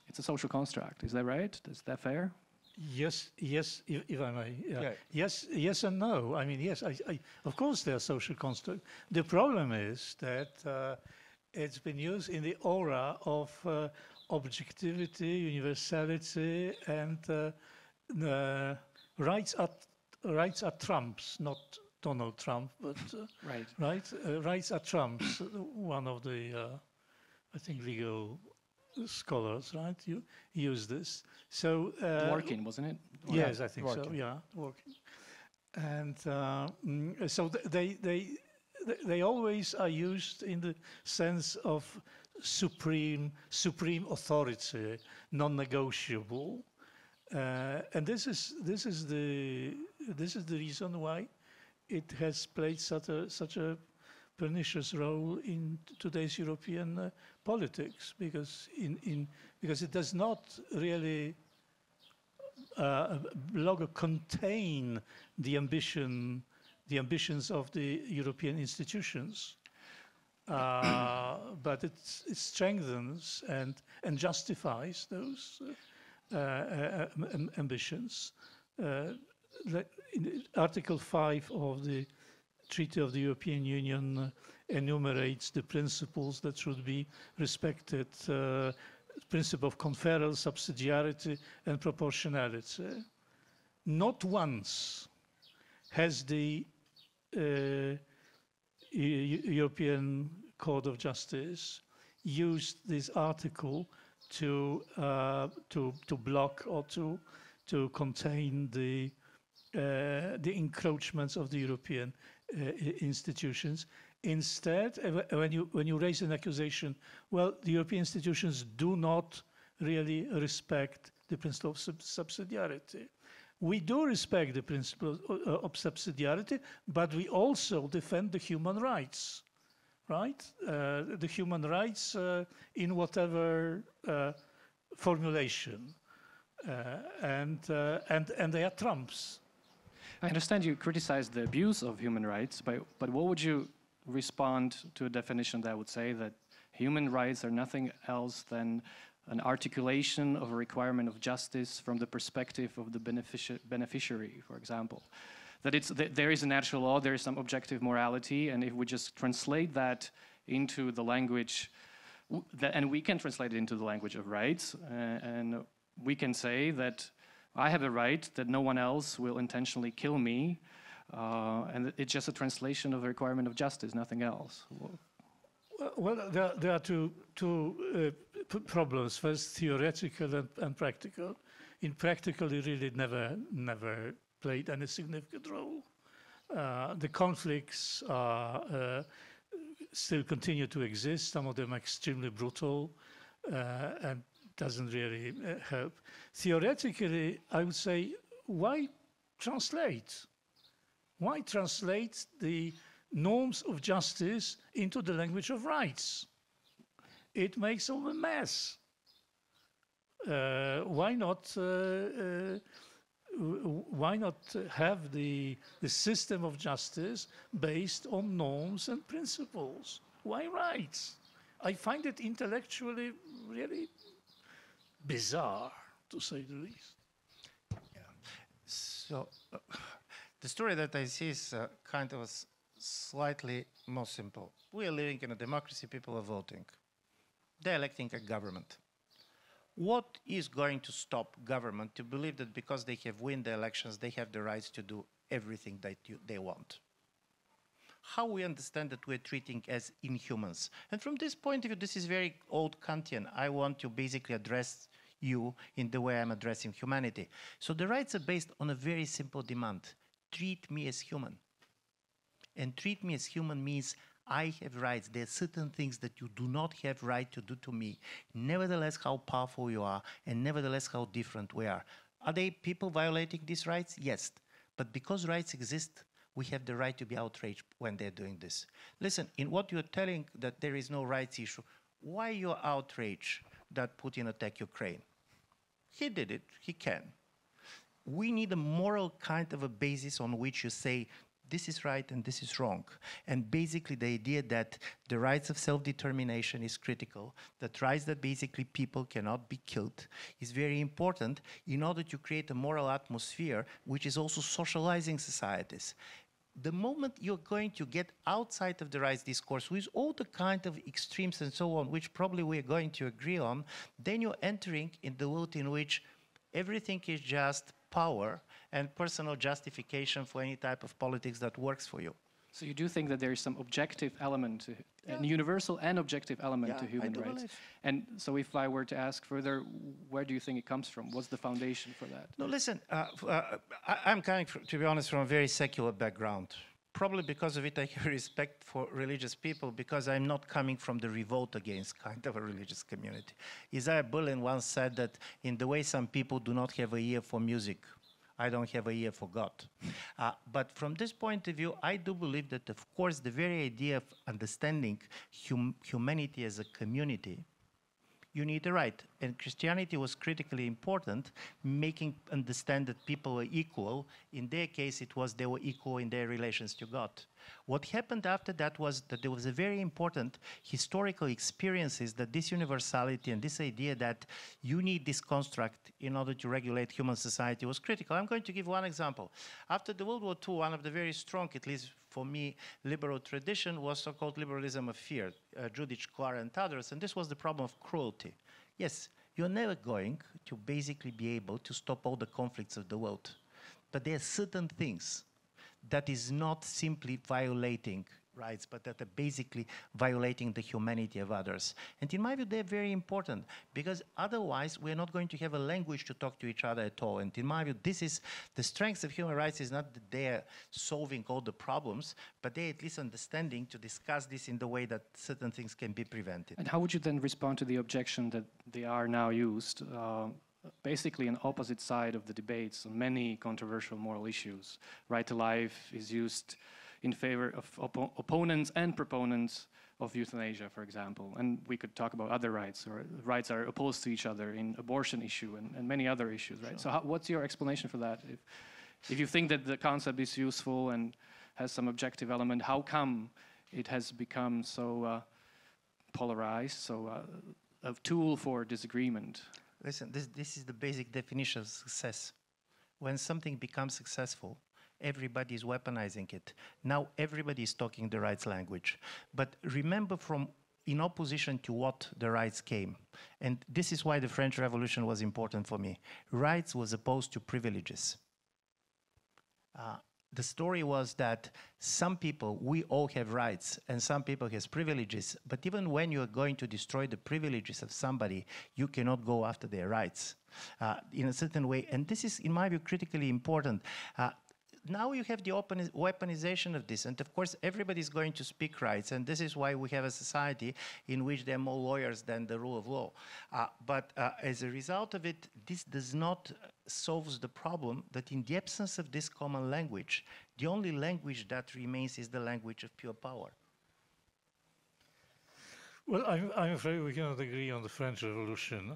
it's a social construct. Is that right? Is that fair? Yes, if I may. Yeah. Yes and no. I mean, yes, of course there are social constructs. The problem is that it's been used in the aura of objectivity, universality, and rights are trumps, not Donald Trump, but rights are trumps. One of the, I think, legal scholars, right? You use this. So Dworkin, wasn't it? Yes, I think Dworkin. so. Yeah, Dworkin. And so they always are used in the sense of supreme authority, non-negotiable, and this is the reason why it has played such a pernicious role in today's European politics, because because it does not really longer contain the ambitions of the European institutions, but it strengthens and justifies those ambitions. Article 5 of the Treaty of the European Union enumerates the principles that should be respected: principle of conferral, subsidiarity, and proportionality. Not once has the European Court of Justice used this article to block or to contain the encroachments of the European institutions. Instead, when you raise an accusation, well, the European institutions do not really respect the principle of subsidiarity. We do respect the principle of subsidiarity, but we also defend the human rights, right? The human rights in whatever formulation, and they are trumps. I understand you criticize the abuse of human rights, but what would you respond to a definition that would say that human rights are nothing else than an articulation of a requirement of justice from the perspective of the beneficiary, for example? That there is a natural law, there is some objective morality, and if we just translate that into the language, and we can translate it into the language of rights, and we can say that I have a right that no one else will intentionally kill me, and it's just a translation of the requirement of justice, nothing else. Well, there are two problems. First, theoretical and practical. In practical, it really never played any significant role. The conflicts still continue to exist. Some of them are extremely brutal and doesn't really help. Theoretically, I would say, why translate? Why translate the norms of justice into the language of rights? It makes all a mess. Why not have the system of justice based on norms and principles? Why rights? I find it intellectually really bizarre, to say the least. Yeah. So the story that I see is kind of slightly more simple. We are living in a democracy, people are voting. They're electing a government. What is going to stop government to believe that because they have won the elections, they have the rights to do everything that they want? How we understand that we're treating as inhumans. And from this point of view, this is very old Kantian. I want to basically address you in the way I'm addressing humanity. So the rights are based on a very simple demand. Treat me as human. And treat me as human means I have rights. There are certain things that you do not have right to do to me. Nevertheless, how powerful you are, and nevertheless, how different we are. Are they people violating these rights? Yes. But because rights exist, we have the right to be outraged when they're doing this. Listen, in what you're telling that there is no rights issue, why you're outraged that Putin attacked Ukraine? He did it, he can. We need a moral kind of a basis on which you say, this is right and this is wrong. And basically the idea that the rights of self-determination is critical, that rights that basically people cannot be killed is very important in order to create a moral atmosphere which is also socializing societies. The moment you're going to get outside of the rights discourse with all the kind of extremes and so on, which probably we're going to agree on, then you're entering in the world in which everything is just power and personal justification for any type of politics that works for you. So you do think that there is some objective element, a universal and objective element to human rights. Believe. And so if I were to ask further, where do you think it comes from? What's the foundation for that? No, listen, I'm coming, to be honest, from a very secular background. Probably because of it, I have respect for religious people, because I'm not coming from the revolt against kind of a religious community. Isaiah Berlin once said that in the way some people do not have a ear for music, I don't have an ear for God. But from this point of view, I do believe that, of course, the very idea of understanding humanity as a community, you need a right. And Christianity was critically important, making understand that people are equal. In their case, it was they were equal in their relations to God. What happened after that was that there was a very important historical experiences that this universality and this idea that you need this construct in order to regulate human society was critical. I'm going to give one example. After the World War II, one of the very strong, at least for me, liberal tradition was so-called liberalism of fear, Judith Clark and others, and this was the problem of cruelty. Yes, you're never going to basically be able to stop all the conflicts of the world, but there are certain things that is not simply violating rights, but that are basically violating the humanity of others. And in my view, they're very important, because otherwise we're not going to have a language to talk to each other at all. And in my view, this is the strength of human rights, is not that they're solving all the problems, but they're at least understanding to discuss this in the way that certain things can be prevented. And how would you then respond to the objection that they are now used basically an opposite side of the debates on many controversial moral issues? Right to life is used in favor of opponents and proponents of euthanasia, for example. And we could talk about other rights, or rights are opposed to each other in abortion issue and many other issues, right? Sure. So what's your explanation for that? If you think that the concept is useful and has some objective element, how come it has become so polarized, so a tool for disagreement? Listen, this is the basic definition of success. When something becomes successful, everybody is weaponizing it. Now everybody is talking the rights language. But remember, from in opposition to what the rights came, and this is why the French Revolution was important for me. Rights was opposed to privileges. The story was that some people, we all have rights, and some people have privileges, but even when you are going to destroy the privileges of somebody, you cannot go after their rights in a certain way. And this is, in my view, critically important. Now you have the weaponization of this, and of course everybody is going to speak rights, and this is why we have a society in which there are more lawyers than the rule of law. But as a result of it, this does not solve the problem that in the absence of this common language, the only language that remains is the language of pure power. Well, I'm afraid we cannot agree on the French Revolution.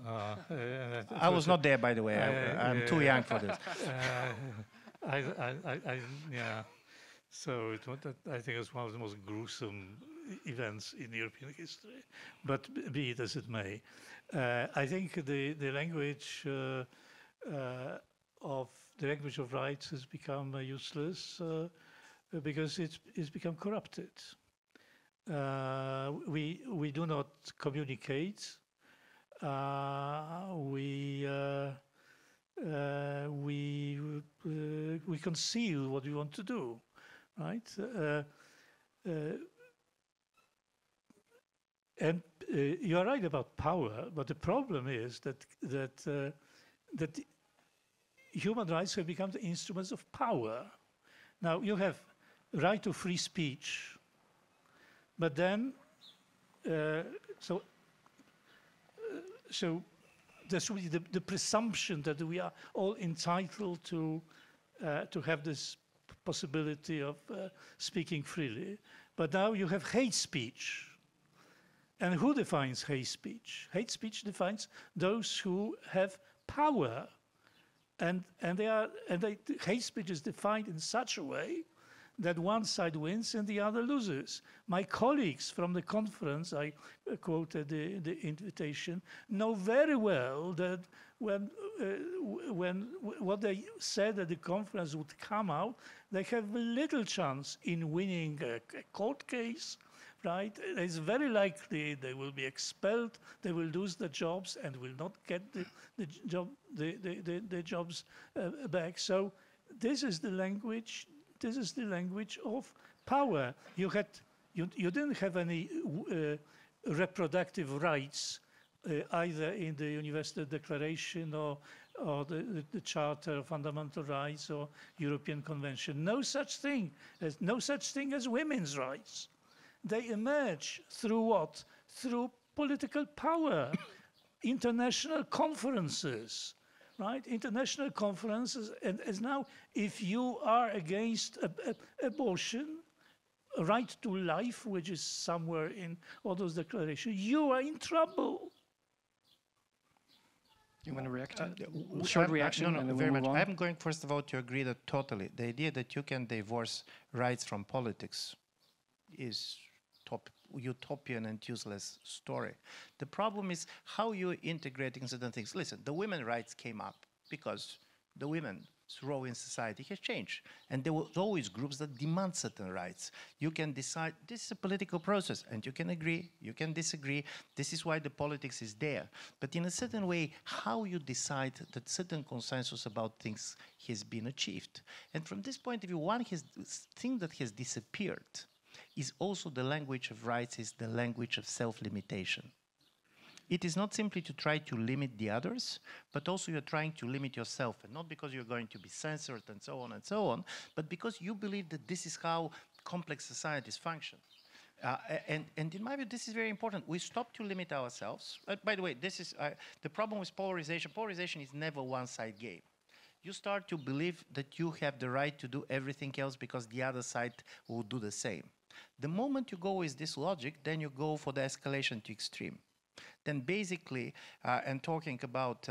I was not there, by the way. I'm too young for this. Yeah. So I think it's one of the most gruesome events in European history. But be it as it may, I think the language of rights has become useless because it's become corrupted. We do not communicate. We conceal what we want to do, right? And you are right about power, but the problem is that human rights have become the instruments of power. Now you have right to free speech, but then so there should be the presumption that we are all entitled to have this possibility of speaking freely. But now you have hate speech. And who defines hate speech? Hate speech defines those who have power. And hate speech is defined in such a way that one side wins and the other loses. My colleagues from the conference, I quoted the invitation, know very well that when what they said at the conference would come out, they have little chance in winning a court case, right? It's very likely they will be expelled, they will lose their jobs and will not get the jobs back. So this is the language. This is the language of power. You didn't have any reproductive rights either in the Universal Declaration or the Charter of Fundamental Rights or European Convention. No such thing as women's rights. They emerge through what? Through political power, international conferences, right? International conferences, and as now, if you are against abortion, a right to life, which is somewhere in all those declarations, you are in trouble. You want to react? Short reaction, no, and then very we'll much. move on. I'm going, first of all, to agree that totally. The idea that you can divorce rights from politics is utopian and useless story. The problem is how you're integrating certain things. Listen, the women's rights came up because the women's role in society has changed. And there were always groups that demand certain rights. You can decide, this is a political process, and you can agree, you can disagree. This is why the politics is there. But in a certain way, how you decide that certain consensus about things has been achieved. And from this point of view, one thing that has disappeared is also the language of rights, is the language of self-limitation. It is not simply to try to limit the others, but also you're trying to limit yourself, and not because you're going to be censored and so on, but because you believe that this is how complex societies function. And in my view, this is very important. We stop to limit ourselves. By the way, this is the problem with polarization. Polarization is never one-side game. You start to believe that you have the right to do everything else because the other side will do the same. The moment you go with this logic, then you go for the escalation to extreme. Then basically, and talking about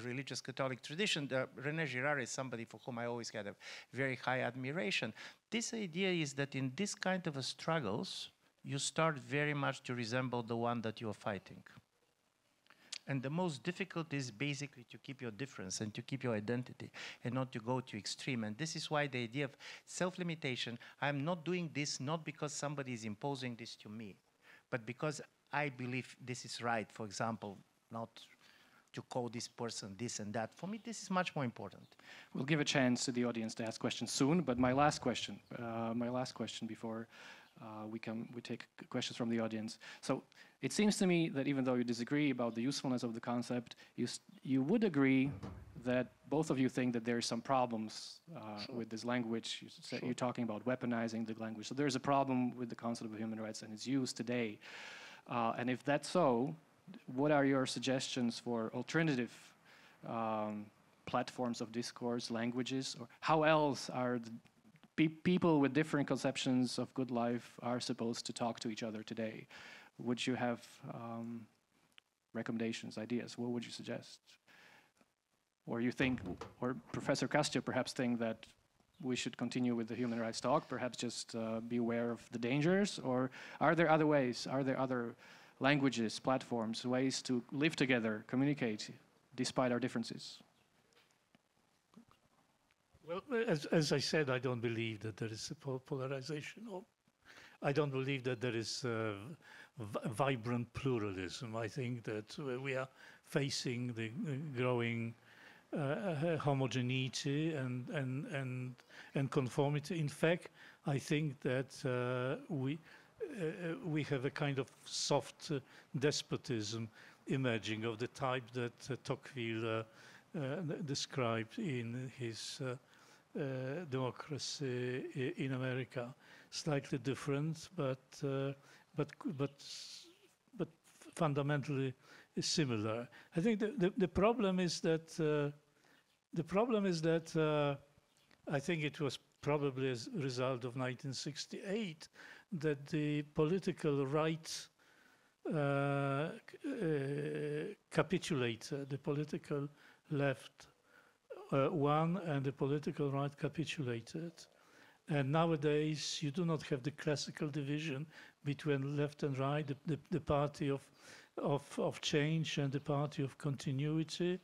religious Catholic tradition, René Girard is somebody for whom I always had a very high admiration. This idea is that in this kind of struggles, you start very much to resemble the one that you are fighting. And the most difficult is basically to keep your difference and to keep your identity and not to go to extreme. And this is why the idea of self-limitation, I'm not doing this not because somebody is imposing this to me, but because I believe this is right. For example, not to call this person this and that. For me, this is much more important. We'll give a chance to the audience to ask questions soon, but my last question before we take questions from the audience. So it seems to me that even though you disagree about the usefulness of the concept, you would agree that both of you think that there are some problems with this language. You're talking about weaponizing the language. So there's a problem with the concept of human rights and its use today. And if that's so, what are your suggestions for alternative platforms of discourse, languages, or how else are people with different conceptions of good life are supposed to talk to each other today? Would you have recommendations, ideas? What would you suggest? Or you think, or Professor Krastev perhaps think that we should continue with the human rights talk, perhaps just be aware of the dangers? Or are there other ways? Are there other languages, platforms, ways to live together, communicate, despite our differences? Well, as I said, I don't believe that there is a polarization. I don't believe that there is vibrant pluralism. I think that we are facing the growing homogeneity and conformity. In fact, I think that we have a kind of soft despotism emerging of the type that Tocqueville described in his Democracy in America. Slightly different, but fundamentally similar. I think the problem is that I think it was probably as a result of 1968 that the political right capitulated, the political left won and the political right capitulated. And nowadays, you do not have the classical division between left and right, the party of change and the party of continuity.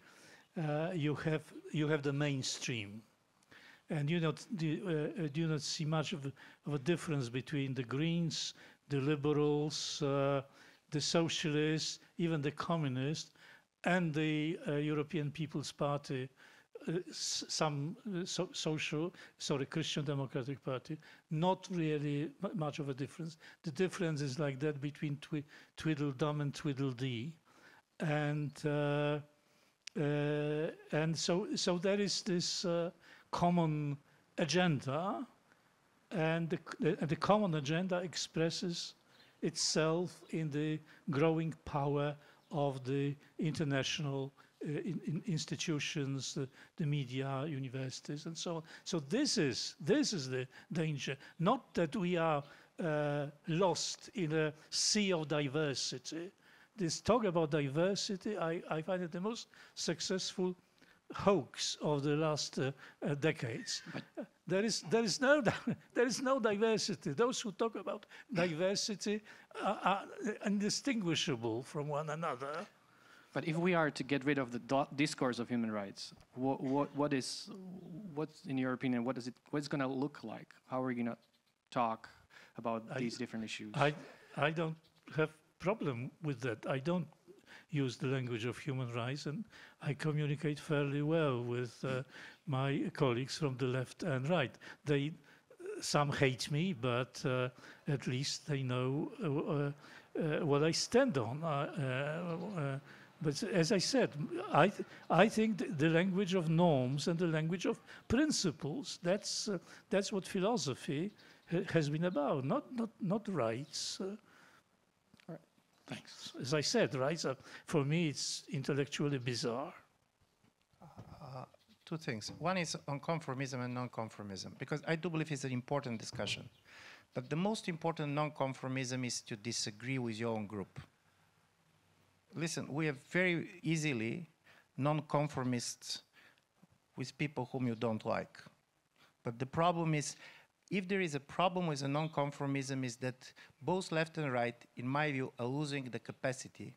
You have the mainstream, and you do not see much of a difference between the Greens, the Liberals, the Socialists, even the Communists, and the European People's Party. Some Christian Democratic Party, not really much of a difference. The difference is like that between Tweedledum and Tweedledee, and so there is this common agenda, and the common agenda expresses itself in the growing power of the international in institutions, the media, universities, and so on. So this is the danger. Not that we are lost in a sea of diversity. This talk about diversity, I find it the most successful hoax of the last decades. There is no diversity. Those who talk about diversity are indistinguishable from one another. But if we are to get rid of the discourse of human rights, what's in your opinion? What's going to look like? How are we going to talk about these different issues? I don't have problem with that. I don't use the language of human rights, and I communicate fairly well with my colleagues from the left and right. Some hate me, but at least they know what I stand on. But as I said, I think the language of norms and the language of principles, that's what philosophy has been about, not rights. Thanks. As I said, rights are, for me, it's intellectually bizarre. Two things. One is on conformism and non-conformism, because I do believe it's an important discussion. But the most important non-conformism is to disagree with your own group. Listen, we are very easily non-conformists with people whom you don't like. But the problem is, if there is a problem with a non-conformism, is that both left and right, in my view, are losing the capacity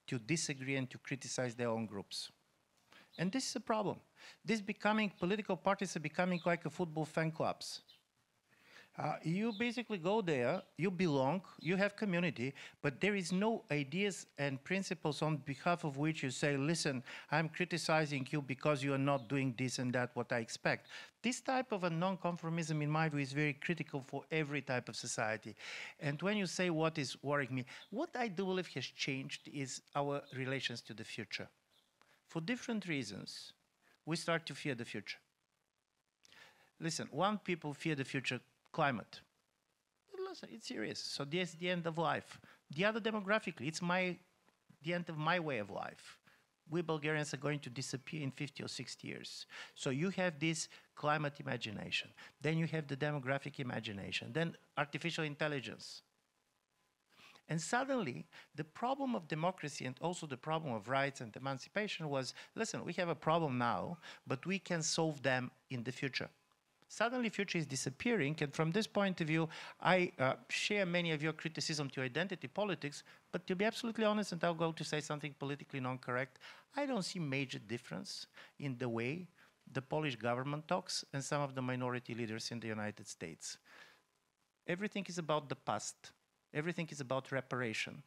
to disagree and to criticize their own groups. And this is a problem. Political parties are becoming like a football fan clubs. You basically go there, you belong, you have community, but there is no ideas and principles on behalf of which you say, listen, I'm criticizing you because you are not doing this and that, what I expect. This type of a non-conformism, in my view, is very critical for every type of society. And when you say what is worrying me, what I do believe has changed is our relations to the future. For different reasons, we start to fear the future. Listen, one people fear the future climate. But listen, it's serious. So there's the end of life. The other demographically, it's the end of my way of life. We Bulgarians are going to disappear in 50 or 60 years. So you have this climate imagination. Then you have the demographic imagination. Then artificial intelligence. And suddenly, the problem of democracy and also the problem of rights and emancipation was, listen, we have a problem now, but we can solve them in the future. Suddenly, future is disappearing, and from this point of view, I share many of your criticism to identity politics, but to be absolutely honest, and I'll go to say something politically non-correct, I don't see major difference in the way the Polish government talks and some of the minority leaders in the United States. Everything is about the past. Everything is about reparation.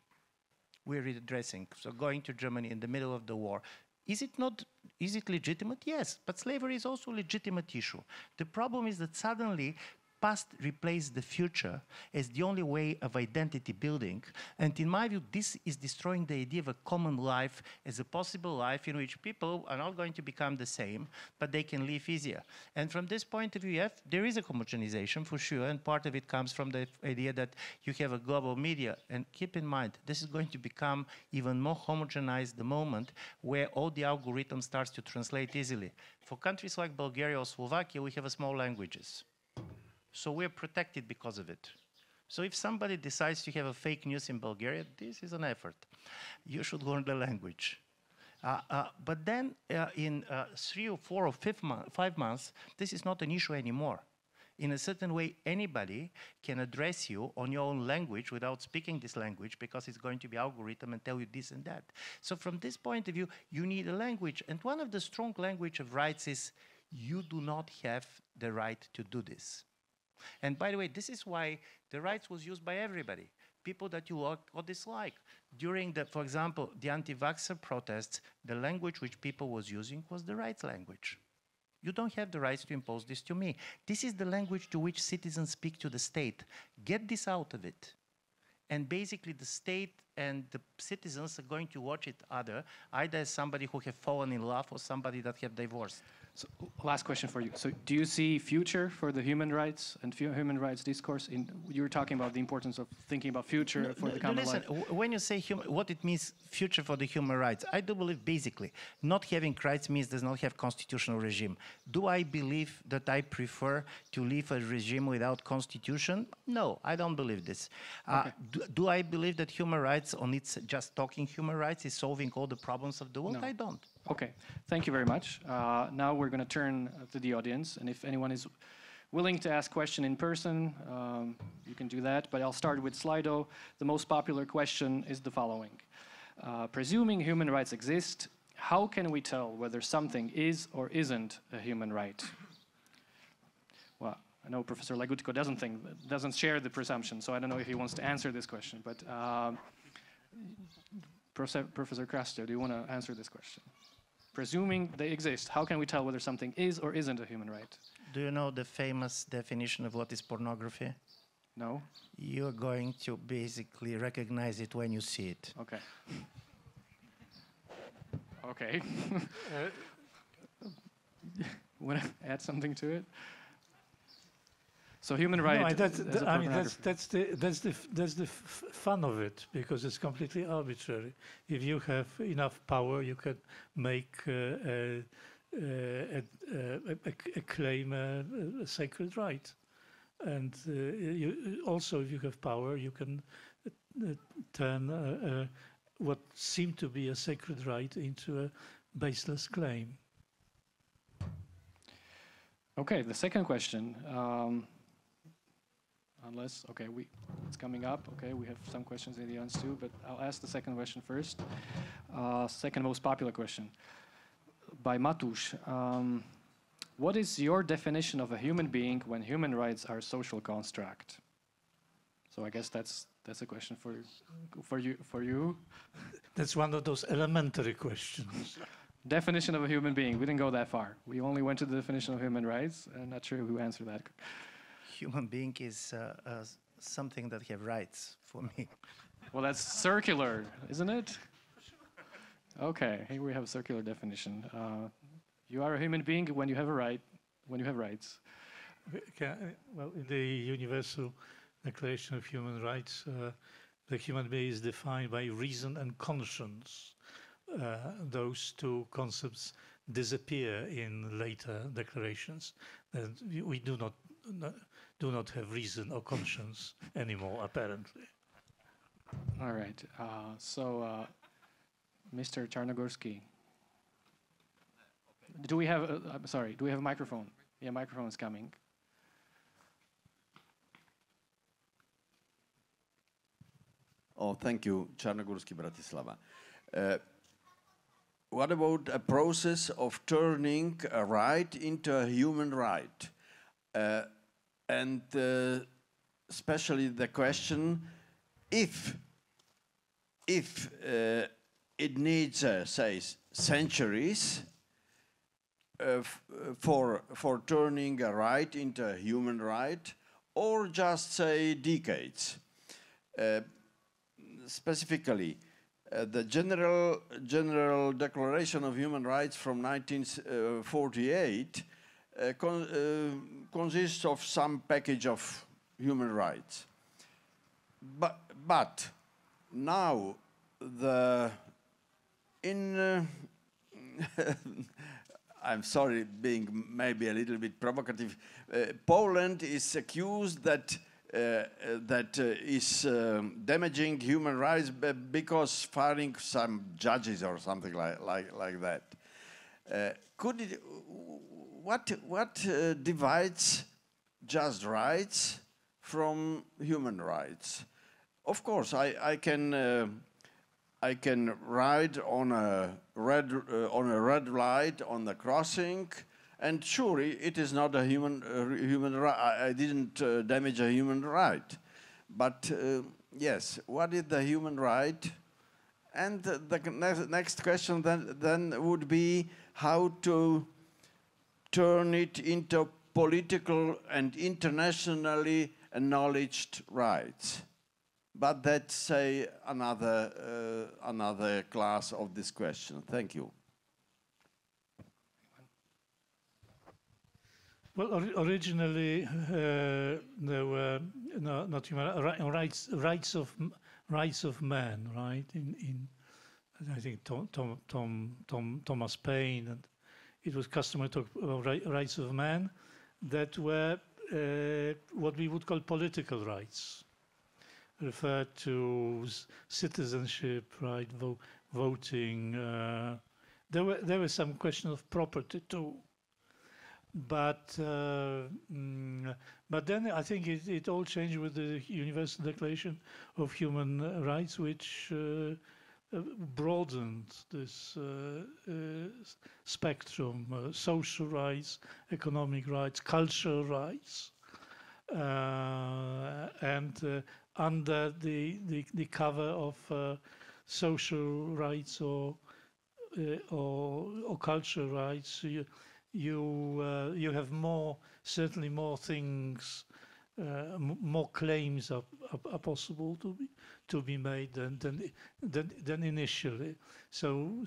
We're redressing, so going to Germany in the middle of the war. Is it legitimate? Yes, but slavery is also a legitimate issue. The problem is that suddenly past replaced the future as the only way of identity building. And in my view, this is destroying the idea of a common life as a possible life in which people are not going to become the same, but they can live easier. And from this point of view, there is a homogenization for sure, and part of it comes from the idea that you have a global media. And keep in mind, this is going to become even more homogenized the moment where all the algorithm starts to translate easily. For countries like Bulgaria or Slovakia, we have small languages. So we're protected because of it. So if somebody decides to have a fake news in Bulgaria, this is an effort. You should learn the language. But then in 3 or 4 or 5 months, this is not an issue anymore. In a certain way, anybody can address you on your own language without speaking this language because it's going to be algorithm and tell you this and that. So from this point of view, you need a language. And one of the strong language of rights is you do not have the right to do this. And by the way, this is why the rights was used by everybody, people that you like or dislike. During, for example, the anti-vaxxer protests, the language which people was using was the rights language. You don't have the rights to impose this to me. This is the language to which citizens speak to the state. Get this out of it. And basically the state and the citizens are going to watch it either as somebody who have fallen in love or somebody that have divorced. So, last question for you. So, do you see future for the human rights and human rights discourse? You were talking about the importance of thinking about future for the common listen, life. when you say what it means, future for the human rights, I do believe basically not having rights means does not have constitutional regime. Do I believe that I prefer to live a regime without constitution? No, I don't believe this. Okay. Do I believe that human rights on its just talking human rights is solving all the problems of the world? No. I don't. Okay, thank you very much. Now we're going to turn to the audience, and if anyone is willing to ask question in person, you can do that, but I'll start with Slido. The most popular question is the following. Presuming human rights exist, how can we tell whether something is or isn't a human right? Well, I know Professor Legutko doesn't share the presumption, so I don't know if he wants to answer this question, but Professor Krastev, do you want to answer this question? Presuming they exist, how can we tell whether something is or isn't a human right? Do you know the famous definition of what is pornography? No? You're going to basically recognize it when you see it. Okay. Okay. Want to add something to it? So human right. No, that's the fun of it, because it's completely arbitrary. If you have enough power, you can make a claim a sacred right, and also if you have power, you can turn what seemed to be a sacred right into a baseless claim. Okay, the second question. It's coming up. Okay, we have some questions in the audience too, but I'll ask the second question first. Second most popular question by Matusz. What is your definition of a human being when human rights are a social construct? So I guess that's a question for you. That's one of those elementary questions. Definition of a human being. We didn't go that far. We only went to the definition of human rights. I'm not sure who answered that. Human being is something that have rights for me. Well, that's circular, isn't it? Okay, here we have a circular definition. You are a human being when you have a right, when you have rights. Well, in the Universal Declaration of Human Rights, the human being is defined by reason and conscience. Those two concepts disappear in later declarations. And we do not have reason or conscience anymore, apparently. All right. Mr. Czarnogórski, do we have? Do we have a microphone? Yeah, microphone is coming. Oh, thank you, Czarnogórski, Bratislava. What about a process of turning a right into a human right? And especially the question, if it needs, say, centuries for turning a right into a human right, or just, say, decades. Specifically, the General Declaration of Human Rights from 1948 consists of some package of human rights. But now I'm sorry, being maybe a little bit provocative, Poland is accused that is damaging human rights because firing some judges or something like that. What divides just rights from human rights? Of course, I can ride on a red light on the crossing. And surely it is not a human right. I didn't damage a human right. But yes, what is the human right? And the next question then would be how to turn it into political and internationally acknowledged rights. But that's, say, another class of this question. Thank you. Well, originally there were not human rights of man, right? In I think Thomas Paine, and it was customary to talk about rights of man that were what we would call political rights, referred to citizenship, right, voting. There was some question of property too. But then I think it all changed with the Universal Declaration of Human Rights, which broadened this spectrum: social rights, economic rights, cultural rights, and under the cover of social rights or cultural rights, you have certainly more things, more claims are possible to be made than initially. So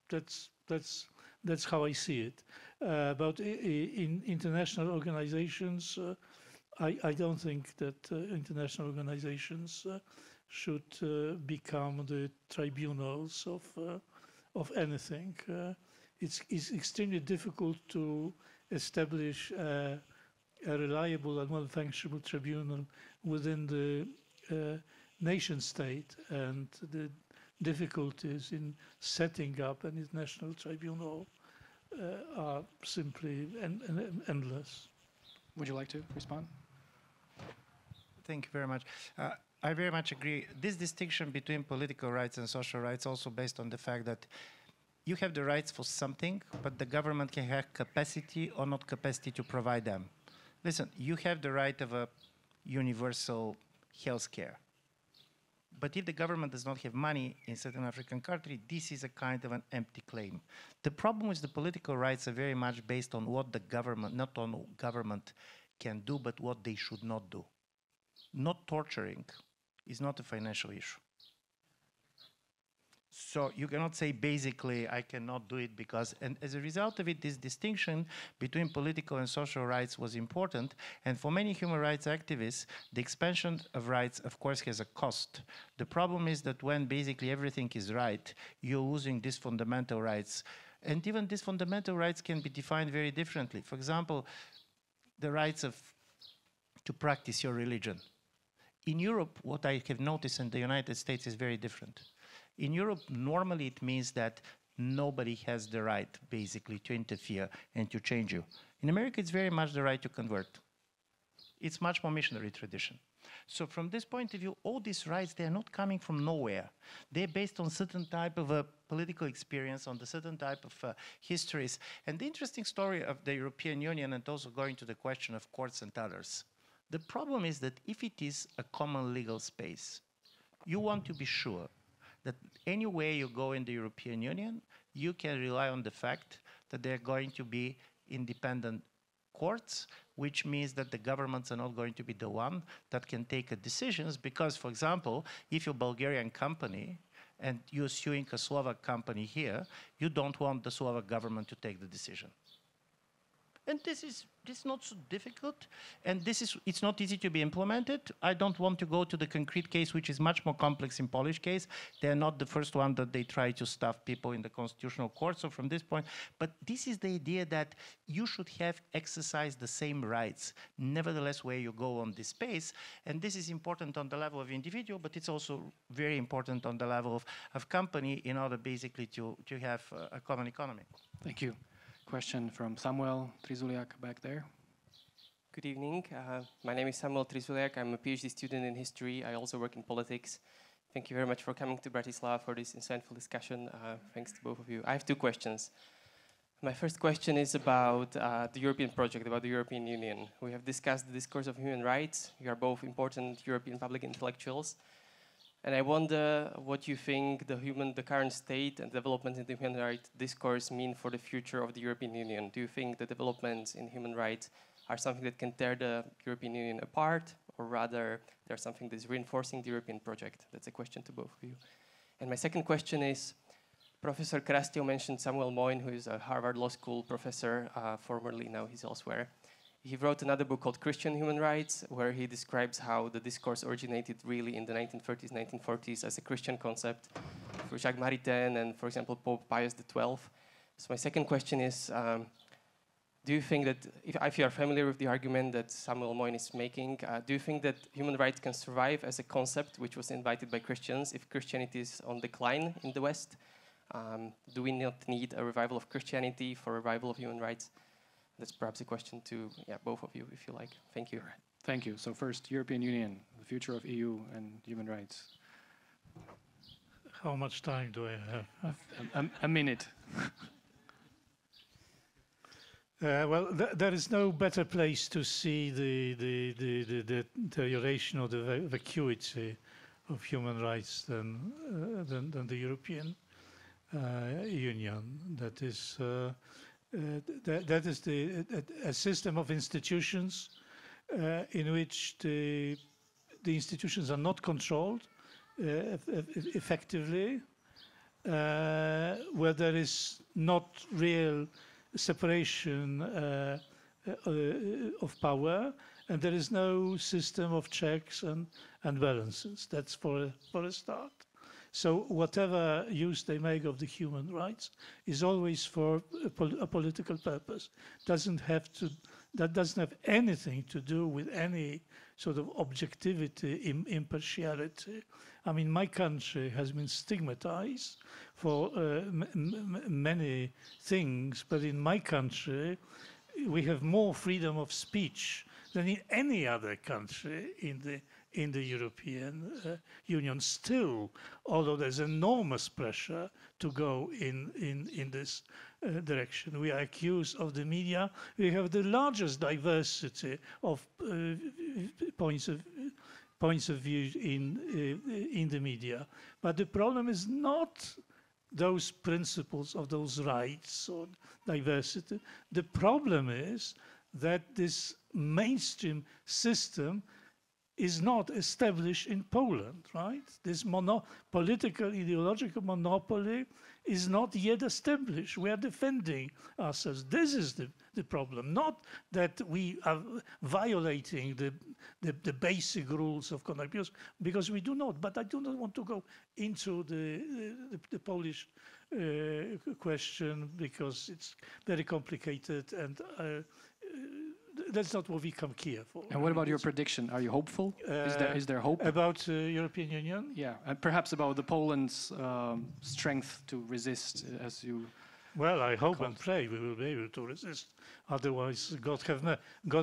that's how I see it. But in international organizations, I don't think that international organizations should become the tribunals of anything. It's extremely difficult to establish a reliable and well-functioning tribunal within the nation state, and the difficulties in setting up an international tribunal are simply endless. Would you like to respond? Thank you very much. I very much agree. This distinction between political rights and social rights also based on the fact that you have the rights for something, but the government can have capacity or not capacity to provide them. Listen, you have the right of a universal health care. But if the government does not have money in certain African country, this is a kind of an empty claim. The problem with the political rights are very much based on what the government, not on government can do, but what they should not do. Not torturing is not a financial issue. So you cannot say basically I cannot do it because, and as a result of it, this distinction between political and social rights was important. And for many human rights activists, the expansion of rights, of course, has a cost. The problem is that when basically everything is right, you're losing these fundamental rights. And even these fundamental rights can be defined very differently. For example, the rights to practice your religion. In Europe, what I have noticed in the United States is very different. In Europe, normally it means that nobody has the right, basically, to interfere and to change you. In America, it's very much the right to convert. It's much more missionary tradition. So from this point of view, all these rights, they are not coming from nowhere. They're based on certain type of a political experience, on the certain type of histories. And the interesting story of the European Union, and also going to the question of courts and others, the problem is that if it is a common legal space, you want to be sure that anywhere you go in the European Union, you can rely on the fact that there are going to be independent courts, which means that the governments are not going to be the one that can take decisions. Because, for example, if you're a Bulgarian company and you're suing a Slovak company here, you don't want the Slovak government to take the decision. And this is not so difficult, and it's not easy to be implemented. I don't want to go to the concrete case, which is much more complex in Polish case. They're not the first one that they try to stuff people in the constitutional court. So from this point, but this is the idea that you should have exercised the same rights, nevertheless, where you go on this space. And this is important on the level of individual, but it's also very important on the level of company in order basically to have a common economy. Thank you. Question from Samuel Trizuliak back there. Good evening. My name is Samuel Trizuliak. I'm a PhD student in history. I also work in politics. Thank you very much for coming to Bratislava for this insightful discussion. Thanks to both of you. I have two questions. My first question is about the European project, about the European Union. We have discussed the discourse of human rights. You are both important European public intellectuals. And I wonder what you think the current state and developments in the human rights discourse mean for the future of the European Union. Do you think the developments in human rights are something that can tear the European Union apart, or rather they're something that is reinforcing the European project? That's a question to both of you. And my second question is, Professor Krastev mentioned Samuel Moyn, who is a Harvard Law School professor, formerly, now he's elsewhere. He wrote another book called Christian Human Rights, where he describes how the discourse originated really in the 1930s, 1940s as a Christian concept for Jacques Maritain and, for example, Pope Pius XII. So my second question is, do you think that, if you are familiar with the argument that Samuel Moyn is making, do you think that human rights can survive as a concept which was invited by Christians if Christianity is on decline in the West? Do we not need a revival of Christianity for a revival of human rights? That's perhaps a question to both of you, if you like. Thank you. All right. Thank you. So first, European Union, the future of EU and human rights. How much time do I have? A minute. Well, there is no better place to see the deterioration or the vacuity of human rights than the European Union. That is a system of institutions in which the institutions are not controlled effectively, where there is not real separation of power, and there is no system of checks and balances. That's for a start. So whatever use they make of the human rights is always for a political purpose. That doesn't have anything to do with any sort of objectivity, impartiality. I mean, my country has been stigmatized for many things, but in my country, we have more freedom of speech than in any other country in the European Union. Still, although there's enormous pressure to go in this direction. We are accused of the media. We have the largest diversity of points of view in the media. But the problem is not those principles of those rights or diversity. The problem is that this mainstream system is not established in Poland, right? This political, ideological monopoly is not yet established. We are defending ourselves. This is the problem, not that we are violating the basic rules of conduct, because we do not. But I do not want to go into the Polish question because it's very complicated and that's not what we come here for. And what about your prediction? Are you hopeful? Is there hope? About European Union? Yeah, and perhaps about the Poland's strength to resist, as you... Well, I hope and pray we will be able to resist. Otherwise, God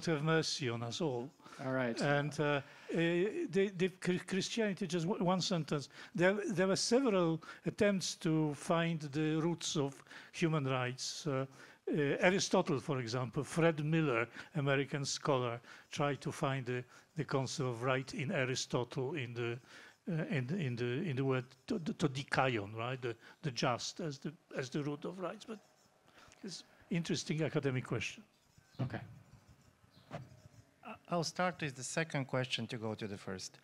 have mercy on us all. All right. And the Christianity, just one sentence. There were several attempts to find the roots of human rights. Aristotle, for example, Fred Miller, American scholar, tried to find the concept of right in Aristotle in the word to dikaion, right, the just as the root of rights. But it's interesting academic question. Okay. I'll start with the second question to go to the first.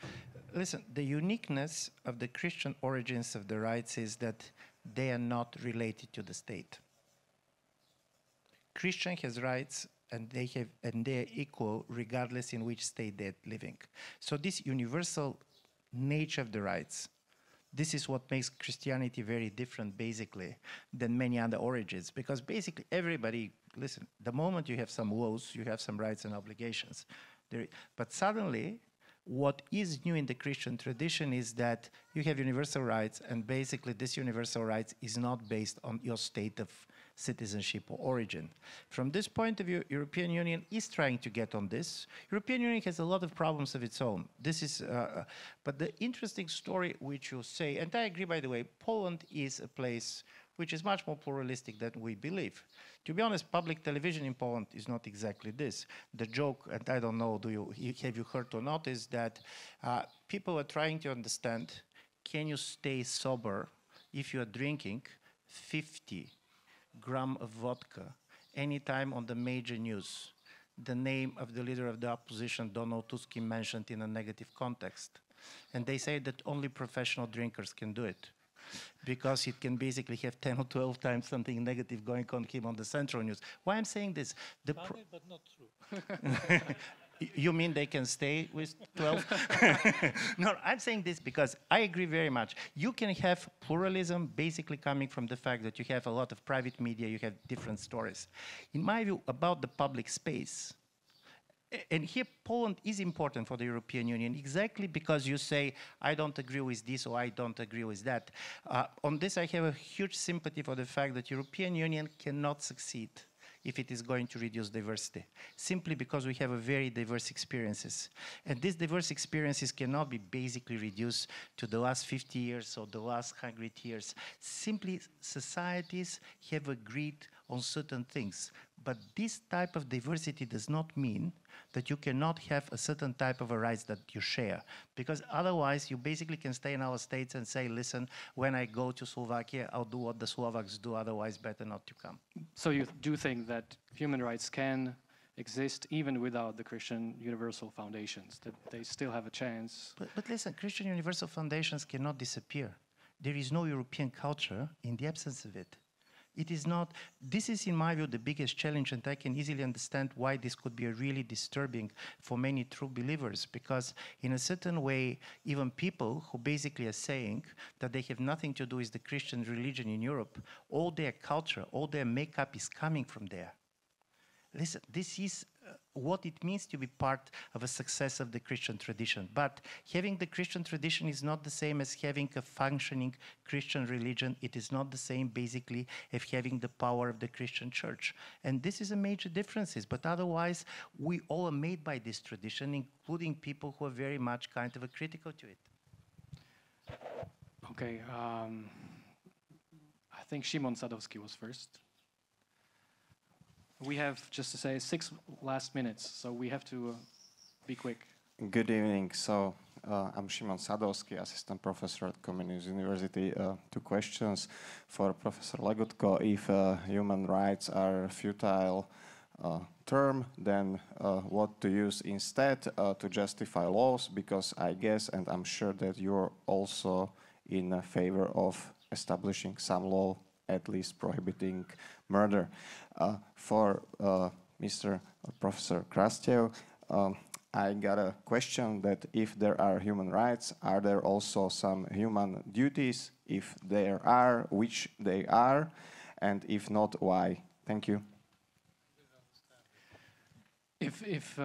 Listen, the uniqueness of the Christian origins of the rights is that they are not related to the state. Christian has rights and they are equal regardless in which state they're living. So this universal nature of the rights, this is what makes Christianity very different basically than many other origins, because basically everybody, listen, the moment you have some laws, you have some rights and obligations. But suddenly, what is new in the Christian tradition is that you have universal rights, and basically this universal rights is not based on your state of citizenship or origin. From this point of view, European Union is trying to get on this. European Union has a lot of problems of its own. This is, but the interesting story which you say, and I agree, by the way, Poland is a place which is much more pluralistic than we believe. To be honest, public television in Poland is not exactly this. The joke, and I don't know, have you heard or not, is that people are trying to understand, can you stay sober if you are drinking 50 gram of vodka anytime on the major news, the name of the leader of the opposition, Donald Tusk, mentioned in a negative context. And they say that only professional drinkers can do it. because it can basically have 10 or 12 times something negative going on him on the central news. Why I'm saying this? Funny, but not true. You mean they can stay with 12? No, I'm saying this because I agree very much. You can have pluralism basically coming from the fact that you have a lot of private media, you have different stories. In my view, about the public space, and here Poland is important for the European Union exactly because you say, I don't agree with this or I don't agree with that. On this, I have a huge sympathy for the fact that European Union cannot succeed if it is going to reduce diversity, simply because we have a very diverse experiences. And these diverse experiences cannot be basically reduced to the last 50 years or the last 100 years. Simply, societies have agreed on certain things. But this type of diversity does not mean that you cannot have a certain type of a rights that you share. Because otherwise, you basically can stay in our states and say, listen, when I go to Slovakia, I'll do what the Slovaks do, otherwise better not to come. So you do think that human rights can exist even without the Christian universal foundations, that they still have a chance? But listen, Christian universal foundations cannot disappear. There is no European culture in the absence of it. It is not, this is in my view the biggest challenge, and I can easily understand why this could be really disturbing for many true believers, because in a certain way, even people who basically are saying that they have nothing to do with the Christian religion in Europe, all their culture, all their makeup is coming from there. Listen, this is what it means to be part of a success of the Christian tradition. But having the Christian tradition is not the same as having a functioning Christian religion. It is not the same, basically, as having the power of the Christian church. And this is a major difference. But otherwise, we all are made by this tradition, including people who are very much kind of critical to it. Okay, I think Szymon Sadowski was first. We have, just to say, 6 last minutes, so we have to be quick. Good evening. So I'm Szymon Sadowski, assistant professor at Comenius University. 2 questions for Professor Legutko. If human rights are a futile term, then what to use instead to justify laws? Because I guess, and I'm sure that you're also in favor of establishing some law, at least prohibiting murder. For Mr. Professor Krastev, I got a question that if there are human rights, are there also some human duties? If there are, which they are, and if not, why? Thank you. If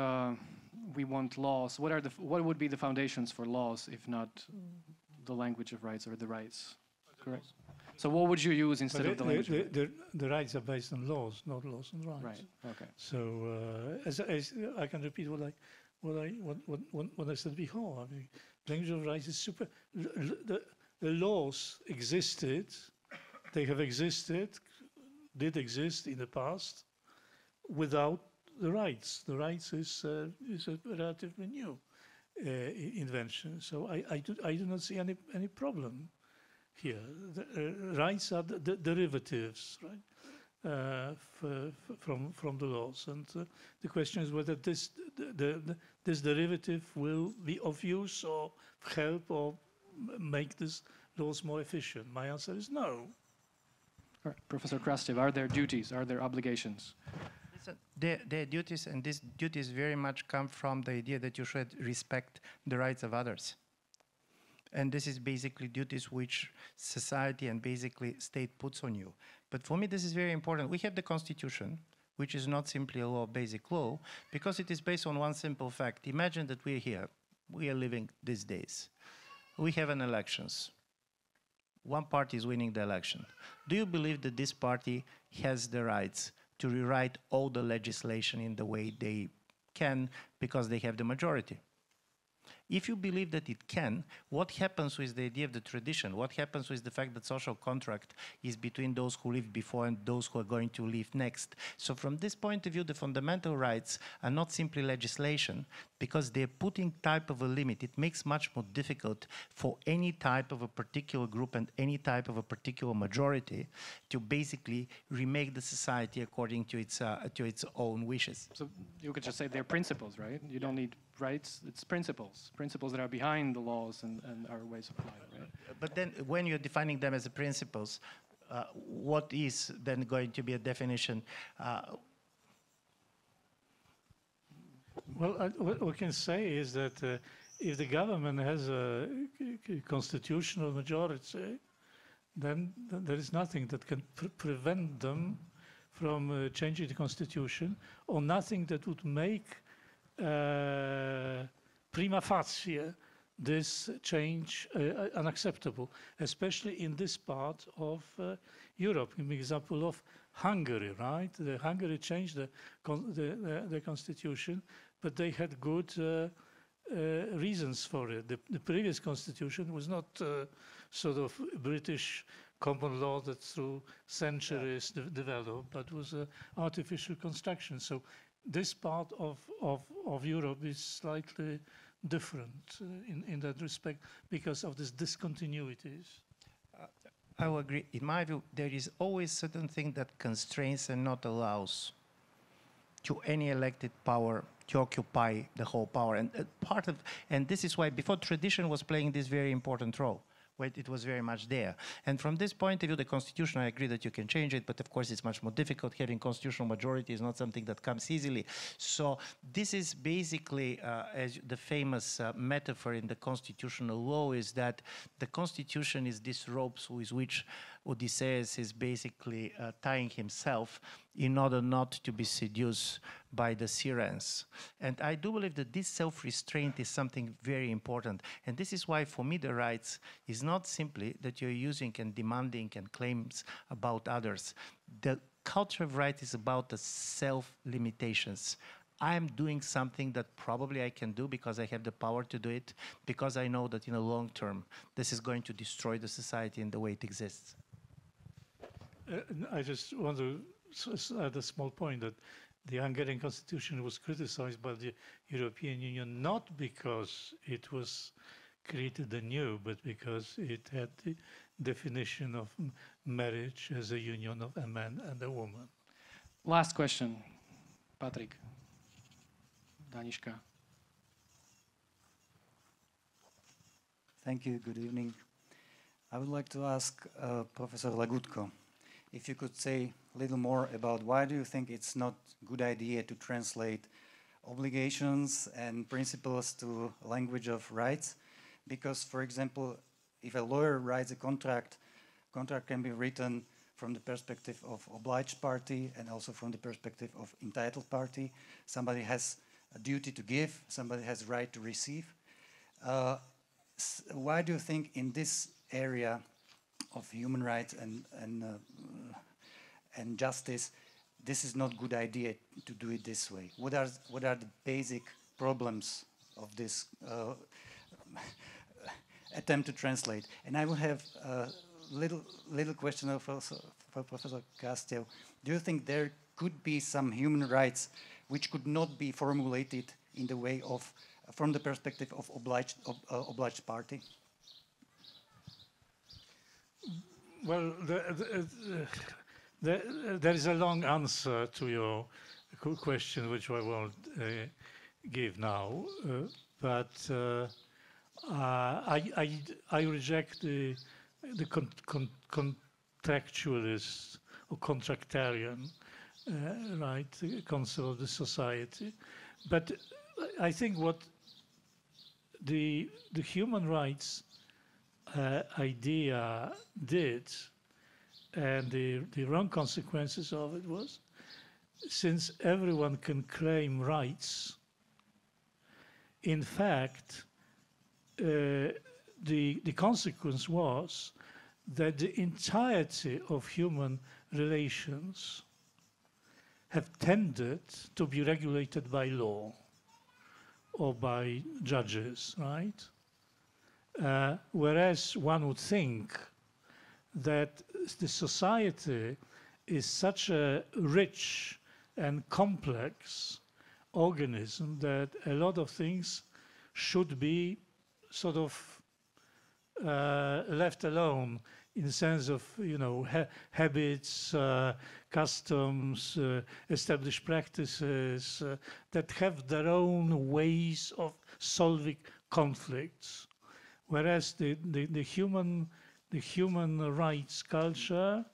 we want laws, what would be the foundations for laws if not the language of rights or the rights? Correct. So what would you use instead of the language? The rights are based on laws, not laws and rights. Right. Okay. So as I can repeat what I said before. I mean, language of rights is super. The laws existed. They have existed. Did exist in the past, without the rights. The rights is a relatively new invention. So I do not see any problem here. The rights are the derivatives, right, from the laws, and the question is whether this derivative will be of use or help or make these laws more efficient. My answer is no. All right. Professor Krastev, are there duties? Are there obligations? Their duties, and these duties very much come from the idea that you should respect the rights of others. And this is basically duties which society and basically state puts on you. But for me, this is very important. We have the Constitution, which is not simply a law, basic law, because it is based on one simple fact. Imagine that we're here. We are living these days. We have an elections. One party is winning the election. Do you believe that this party has the rights to rewrite all the legislation in the way they can because they have the majority? If you believe that it can, what happens with the idea of the tradition? What happens with the fact that social contract is between those who lived before and those who are going to live next? So from this point of view, the fundamental rights are not simply legislation, because they're putting type of a limit. It makes much more difficult for any type of a particular group and any type of a particular majority to basically remake the society according to its own wishes. So you could just say they're principles, right? You don't need rights, it's principles. principles that are behind the laws and our ways of life, right? But then when you're defining them as the principles, what is then going to be a definition? Well, what we can say is that if the government has a constitutional majority, then there is nothing that can prevent them from changing the constitution, or nothing that would make prima facie this change unacceptable, especially in this part of Europe. An example of Hungary, right? Hungary changed the constitution, but they had good reasons for it. The previous constitution was not sort of British common law that through centuries developed, but was an artificial construction. So this part of Europe is slightly different in that respect because of these discontinuities. I will agree. In my view, there is always certain thing that constrains and not allows to any elected power to occupy the whole power. And this is why before tradition was playing this very important role, where it was very much there. And from this point of view, the constitution, I agree that you can change it, but of course it's much more difficult. Having constitutional majority is not something that comes easily. So this is basically, as the famous metaphor in the constitutional law is that the constitution is this rope with which Odysseus is basically tying himself in order not to be seduced by the sirens. And I do believe that this self-restraint is something very important. And this is why, for me, the rights is not simply that you're using and demanding and claims about others. The culture of right is about the self-limitations. I'm doing something that probably I can do because I have the power to do it, because I know that in the long term, this is going to destroy the society in the way it exists. I just want to add a small point that the Hungarian constitution was criticized by the European Union not because it was created anew, but because it had the definition of marriage as a union of a man and a woman. Last question, Patrick. Danishka. Thank you. Good evening. I would like to ask Professor Legutko if you could say a little more about why do you think it's not a good idea to translate obligations and principles to language of rights? Because, for example, if a lawyer writes a contract can be written from the perspective of obliged party and also from the perspective of entitled party. Somebody has a duty to give, somebody has a right to receive. Why do you think in this area of human rights and justice, this is not a good idea to do it this way? What are the basic problems of this attempt to translate? And I will have a little question for Professor Krastev. Do you think there could be some human rights which could not be formulated in the way of, from the perspective of obliged party? Well, there is a long answer to your question, which I won't give now. But I reject the contractualist or contractarian concept of the society. But I think what the human rights idea did, and the wrong consequences of it was, since everyone can claim rights, in fact, the consequence was that the entirety of human relations have tended to be regulated by law or by judges, right? Whereas one would think that the society is such a rich and complex organism that a lot of things should be sort of left alone in the sense of, you know, habits, customs, established practices that have their own ways of solving conflicts. Whereas the human rights culture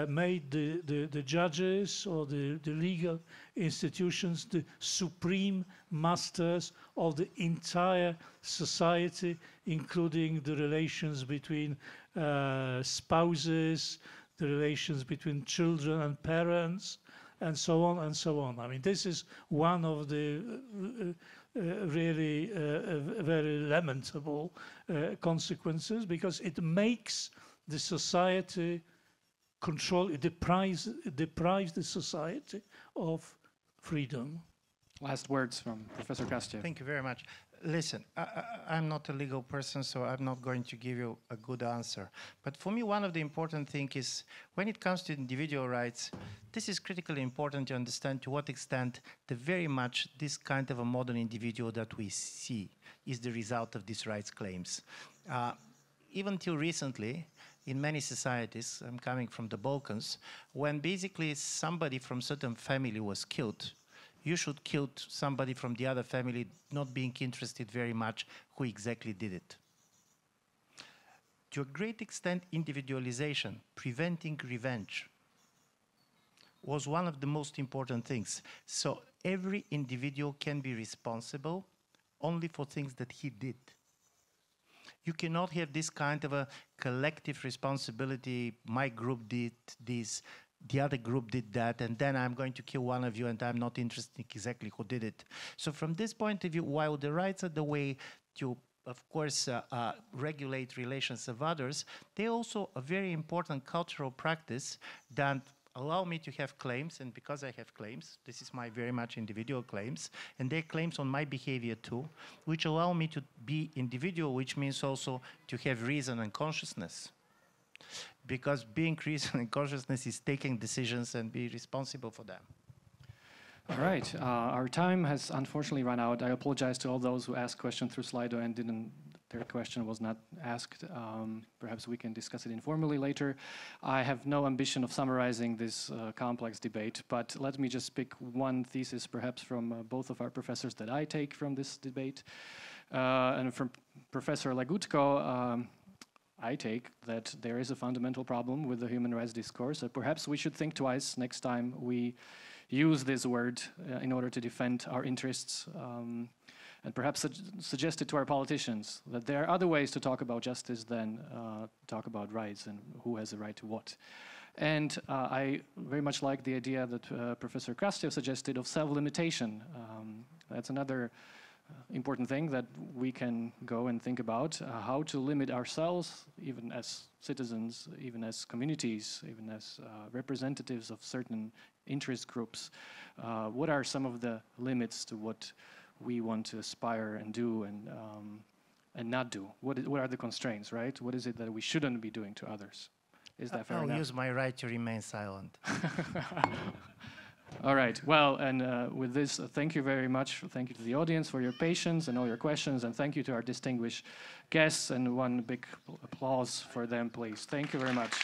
made the judges or the legal institutions the supreme masters of the entire society, including the relations between spouses, the relations between children and parents, and so on and so on. I mean, this is one of the really very lamentable consequences, because it makes the society control, it deprives the society of freedom. Last words from Professor Krastev. Thank you very much. Listen, I'm not a legal person, so I'm not going to give you a good answer. But for me, one of the important things is, when it comes to individual rights, this is critically important to understand to what extent very much this kind of a modern individual that we see is the result of these rights claims. Even till recently, in many societies, I'm coming from the Balkans, when basically somebody from certain family was killed, you should kill somebody from the other family, not being interested very much who exactly did it. To a great extent, individualization, preventing revenge, was one of the most important things. So every individual can be responsible only for things that he did. You cannot have this kind of a collective responsibility. My group did this, the other group did that, and then I'm going to kill one of you and I'm not interested in exactly who did it. So from this point of view, while the rights are the way to, of course, regulate relations of others, they're also a very important cultural practice that allow me to have claims, and because I have claims, this is my very much individual claims, and they're claims on my behavior too, which allow me to be individual, which means also to have reason and consciousness. Because being reason and consciousness is taking decisions and be responsible for them. All right, our time has unfortunately run out. I apologize to all those who asked questions through Slido and their question was not asked. Perhaps we can discuss it informally later. I have no ambition of summarizing this complex debate, but let me just pick one thesis perhaps from both of our professors that I take from this debate. And from Professor Legutko, I take that there is a fundamental problem with the human rights discourse, that perhaps we should think twice next time we use this word in order to defend our interests, and perhaps suggest it to our politicians that there are other ways to talk about justice than talk about rights and who has a right to what. And I very much like the idea that Professor Krastev suggested of self-limitation. That's another important thing that we can go and think about, how to limit ourselves, even as citizens, even as communities, even as representatives of certain interest groups. What are some of the limits to what we want to aspire and do and not do? What are the constraints, right? What is it that we shouldn't be doing to others? Is that fair enough? I'll use my right to remain silent. All right, well, and with this, thank you very much. Thank you to the audience for your patience and all your questions, and thank you to our distinguished guests, and one big applause for them, please. Thank you very much.